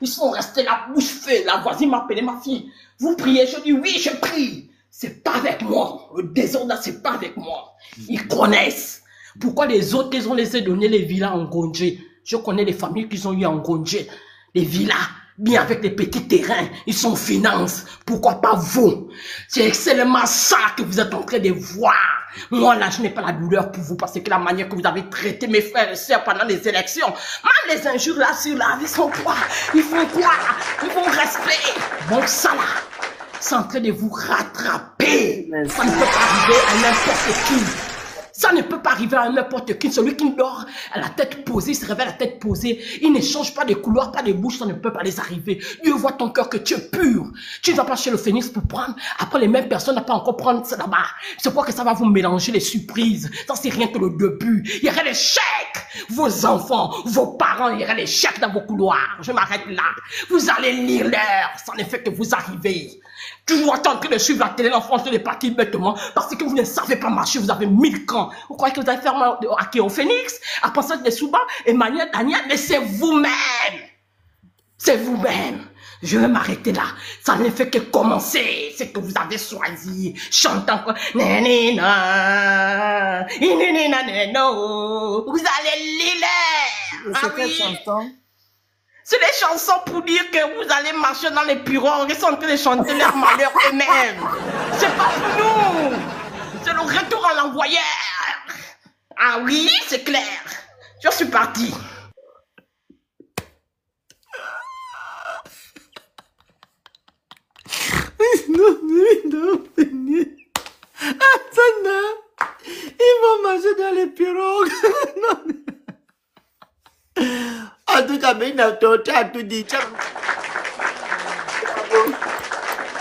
Ils sont restés la bouche fée. La voisine m'a appelé ma fille. Vous priez? Je dis oui, je prie. C'est pas avec moi. Le désordre là, c'est pas avec moi. Ils connaissent. Pourquoi les autres, ils ont laissé donner les villas en Ngondje? Je connais les familles qui ont eu en Ngondje. Les villas, bien avec les petits terrains, ils sont finance. Pourquoi pas vous? C'est excellemment ça que vous êtes en train de voir. Moi là, je n'ai pas la douleur pour vous parce que la manière que vous avez traité mes frères et sœurs pendant les élections, même les injures là sur la vie sont quoi? Ils font quoi? Ils font respect. Donc ça là, c'est en train de vous rattraper. Ça ne peut pas arriver à n'importe qui. Ça ne peut pas arriver à n'importe qui. Celui qui dort à la tête posée, se réveille à la tête posée. Il ne change pas de couloir, pas de bouche, ça ne peut pas les arriver. Dieu voit ton cœur que tu es pur. Tu ne vas pas chez le phénix pour prendre. Après, les mêmes personnes ne vont pas encore prendre ça là-bas. C'est quoi que ça va vous mélanger les surprises. Ça, c'est rien que le début. Il y aurait les chèques. Vos enfants, vos parents, il y aurait les chèques dans vos couloirs. Je m'arrête là. Vous allez lire l'heure. Ça ne fait que vous arrivez. Toujours en train de suivre la télé, l'enfance de les partis bêtement, parce que vous ne savez pas marcher, vous avez 1000 camps. Vous croyez que vous allez faire hacker au Phénix, à penser des Souba, Emmanuel, Daniel, mais c'est vous-même. C'est vous-même. Je vais m'arrêter là. Ça ne fait que commencer. C'est que vous avez choisi. Chante encore. Vous allez lire. C'est quelle chanson? C'est des chansons pour dire que vous allez marcher dans les pirogues. Ils sont en train de chanter leur malheur eux-mêmes. C'est pas pour nous. C'est le retour à l'envoyeur. Ah oui, c'est clair. Je suis parti. Non. Attends, ils vont marcher dans les pirogues. En tout cas, tu as tout dit.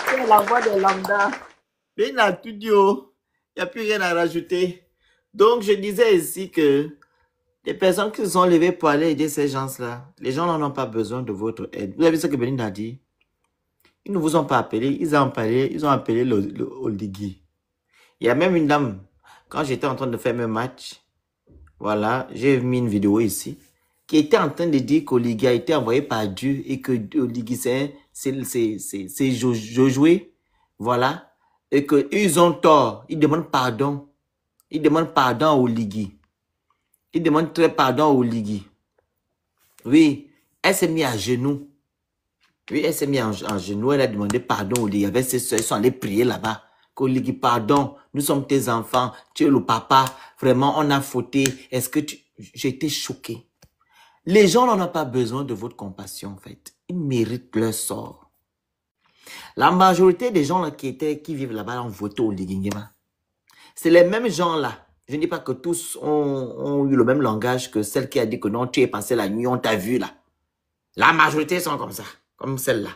C'est la voix de lambda. Ben a tout dit. Il n'y a plus rien à rajouter. Donc, je disais ici que les personnes qui se sont levées pour aller aider ces gens-là, les gens n'en ont pas besoin de votre aide. Vous avez vu ce que Belinda a dit? Ils ne vous ont pas appelé. Ils ont appelé le Oligui. Il y a même une dame, quand j'étais en train de faire mes matchs, voilà, j'ai mis une vidéo ici, qui était en train de dire qu'Oligui a été envoyé par Dieu et que Oligui c'est Josué, voilà, et qu'ils ont tort. Ils demandent pardon. Ils demandent pardon à Oligui. Ils demandent très pardon à Oligui. Oui, elle s'est mise à genoux. Oui, elle s'est mise en genoux. Elle a demandé pardon à Oligui. Avec ses soeurs, ils sont allés prier là-bas. Oligui, pardon, nous sommes tes enfants. Tu es le papa. Vraiment, on a fauté. Est-ce que tu... J'ai été choqué. Les gens n'en ont pas besoin de votre compassion, en fait. Ils méritent leur sort. La majorité des gens là, qui vivent là-bas ont voté Oligui Nguema. C'est les mêmes gens-là. Je ne dis pas que tous ont eu le même langage que celle qui a dit que non, tu es passé la nuit, on t'a vu là. La majorité sont comme ça, comme celle-là.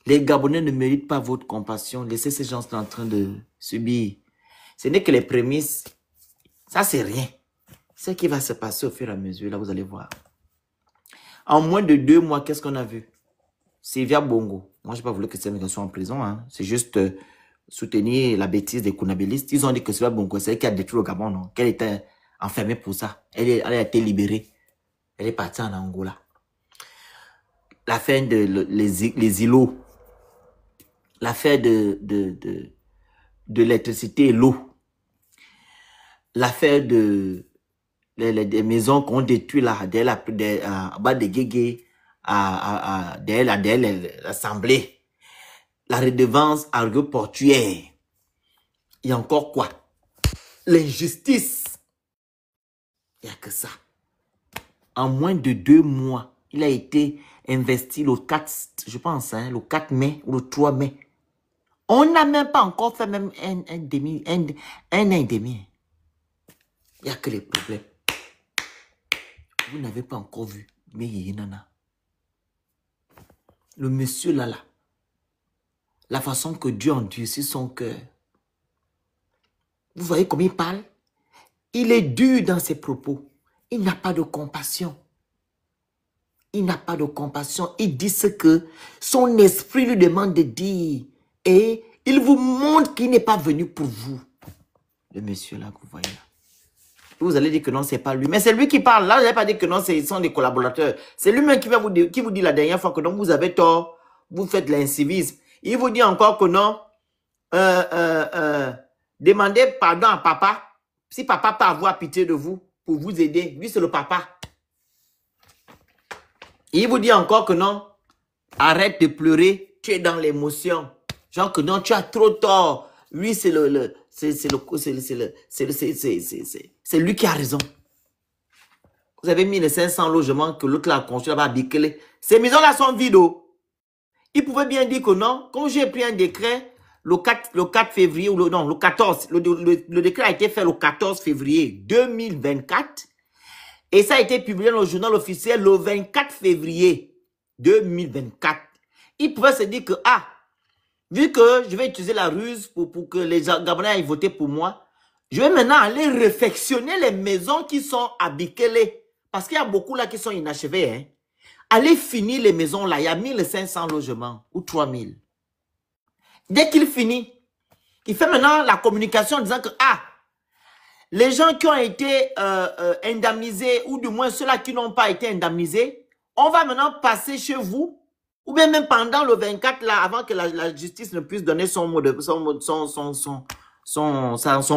Les Gabonais ne méritent pas votre compassion. Laissez ces gens en train de subir. Ce n'est que les prémices. Ça, c'est rien. Ce qui va se passer au fur et à mesure, là, vous allez voir. En moins de 2 mois, qu'est-ce qu'on a vu? Sylvia Bongo. Moi, je n'ai pas voulu que Sylvia soit en prison. Hein. C'est juste soutenir la bêtise des Kounabilistes. Ils ont dit que Sylvia Bongo, c'est elle qui a détruit le Gabon, non? Qu'elle était enfermée pour ça. Elle a été libérée. Elle est partie en Angola. L'affaire les îlots. L'affaire de l'électricité et l'eau. L'affaire des maisons qu'on détruit là, en bas de Guégué, derrière l'Assemblée. La redevance aéroportuaire. Il y a encore quoi? L'injustice. Il n'y a que ça. En moins de 2 mois, il a été investi le 4, je pense, hein, le 4 mai ou le 3 mai. On n'a même pas encore fait même un an et demi. Il n'y a que les problèmes. Vous n'avez pas encore vu. Mais il y en a. Le monsieur là, la façon que Dieu endurcit son cœur. Vous voyez comment il parle? Il est dur dans ses propos. Il n'a pas de compassion. Il n'a pas de compassion. Il dit ce que son esprit lui demande de dire. Et il vous montre qu'il n'est pas venu pour vous. Le monsieur là que vous voyez là. Vous allez dire que non, c'est pas lui. Mais c'est lui qui parle. Là, vous n'allez pas dire que non, ce sont des collaborateurs. C'est lui-même qui vous dit la dernière fois que non, vous avez tort. Vous faites l'incivisme. Il vous dit encore que non. Demandez pardon à papa. Si papa peut avoir pitié de vous pour vous aider. Lui, c'est le papa. Il vous dit encore que non. Arrête de pleurer. Tu es dans l'émotion. Genre que non, tu as trop tort. Lui, c'est lui qui a raison. Vous avez mis les 500 logements que l'autre a construit là-bas à Bikele. Ces maisons-là sont vides. Il pouvait bien dire que non. Quand j'ai pris un décret, le 4 février, ou le 14, le décret a été fait le 14 février 2024. Et ça a été publié dans le journal officiel le 24 février 2024. Il pouvait se dire que, ah, vu que je vais utiliser la ruse pour que les Gabonais aillent voter pour moi, je vais maintenant aller réfectionner les maisons qui sont à Bikele. Parce qu'il y a beaucoup là qui sont inachevées. Hein. Allez finir les maisons là. Il y a 1500 logements ou 3000. Dès qu'il finit, il fait maintenant la communication en disant que, ah, les gens qui ont été indemnisés, ou du moins ceux-là qui n'ont pas été indemnisés, on va maintenant passer chez vous. Ou bien même pendant le 24, là, avant que la justice ne puisse donner son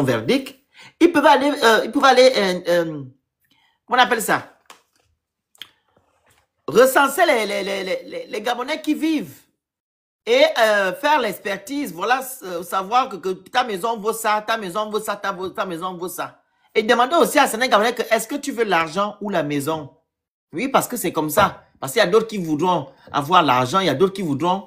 verdict, ils peuvent aller, comment on appelle ça? Recenser les Gabonais qui vivent et faire l'expertise, voilà, savoir que ta maison vaut ça, ta maison vaut ça, ta maison vaut ça. Et demander aussi à certains Gabonais que est-ce que tu veux l'argent ou la maison? Oui, parce que c'est comme ça. Parce qu'il y a d'autres qui voudront avoir l'argent, il y a d'autres qui voudront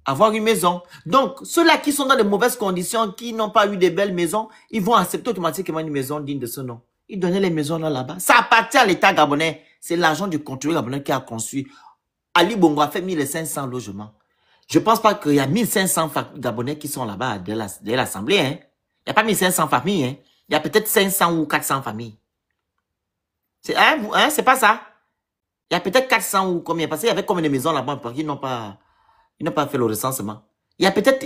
avoir une maison. Donc, ceux-là qui sont dans de mauvaises conditions, qui n'ont pas eu de belles maisons, ils vont accepter automatiquement une maison digne de ce nom. Ils donnaient les maisons là-bas. Ça appartient à l'État gabonais. C'est l'argent du contrôleur gabonais qui a construit. Ali Bongo a fait 1500 logements. Je ne pense pas qu'il y a 1500 Gabonais qui sont là-bas de l'Assemblée. Hein. Il n'y a pas 1500 familles. Hein. Il y a peut-être 500 ou 400 familles. C'est pas ça. Il y a peut-être 400 ou combien. Parce qu'il y avait combien de maisons là-bas parce qu'ils n'ont pas fait le recensement. Il y a peut-être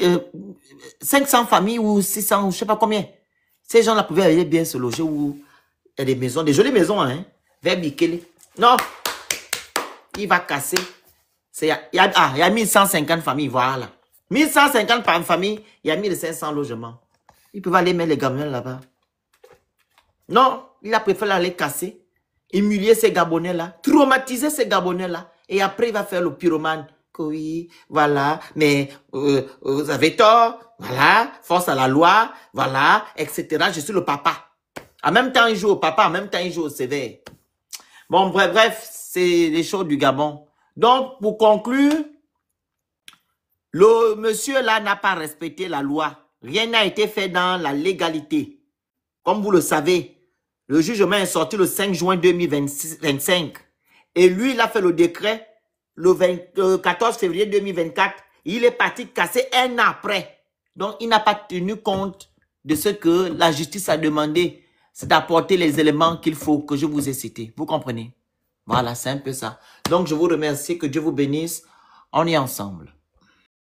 500 familles ou 600 ou je ne sais pas combien. Ces gens-là pouvaient aller bien se loger où il y a des maisons, des jolies maisons, hein. Vers Bikele. Non. Il va casser. Il y a 1150 familles, voilà. 1150 familles, il y a 1500 logements. Ils peuvent aller mettre les Gabonais là-bas. Non, il a préféré aller casser, humilier ces Gabonais-là, traumatiser ces Gabonais-là. Et après, il va faire le pyromane. Oui, voilà, mais vous avez tort, voilà, force à la loi, voilà, etc. Je suis le papa. En même temps, il joue au papa, en même temps, il joue au sévère. Bon, bref, c'est les choses du Gabon. Donc, pour conclure, le monsieur là n'a pas respecté la loi. Rien n'a été fait dans la légalité. Comme vous le savez, le jugement est sorti le 5 juin 2025. Et lui, il a fait le décret le 14 février 2024. Il est parti casser un an après. Donc, il n'a pas tenu compte de ce que la justice a demandé. C'est d'apporter les éléments qu'il faut que je vous ai cités. Vous comprenez? Voilà, c'est un peu ça. Donc, je vous remercie. Que Dieu vous bénisse. On est ensemble.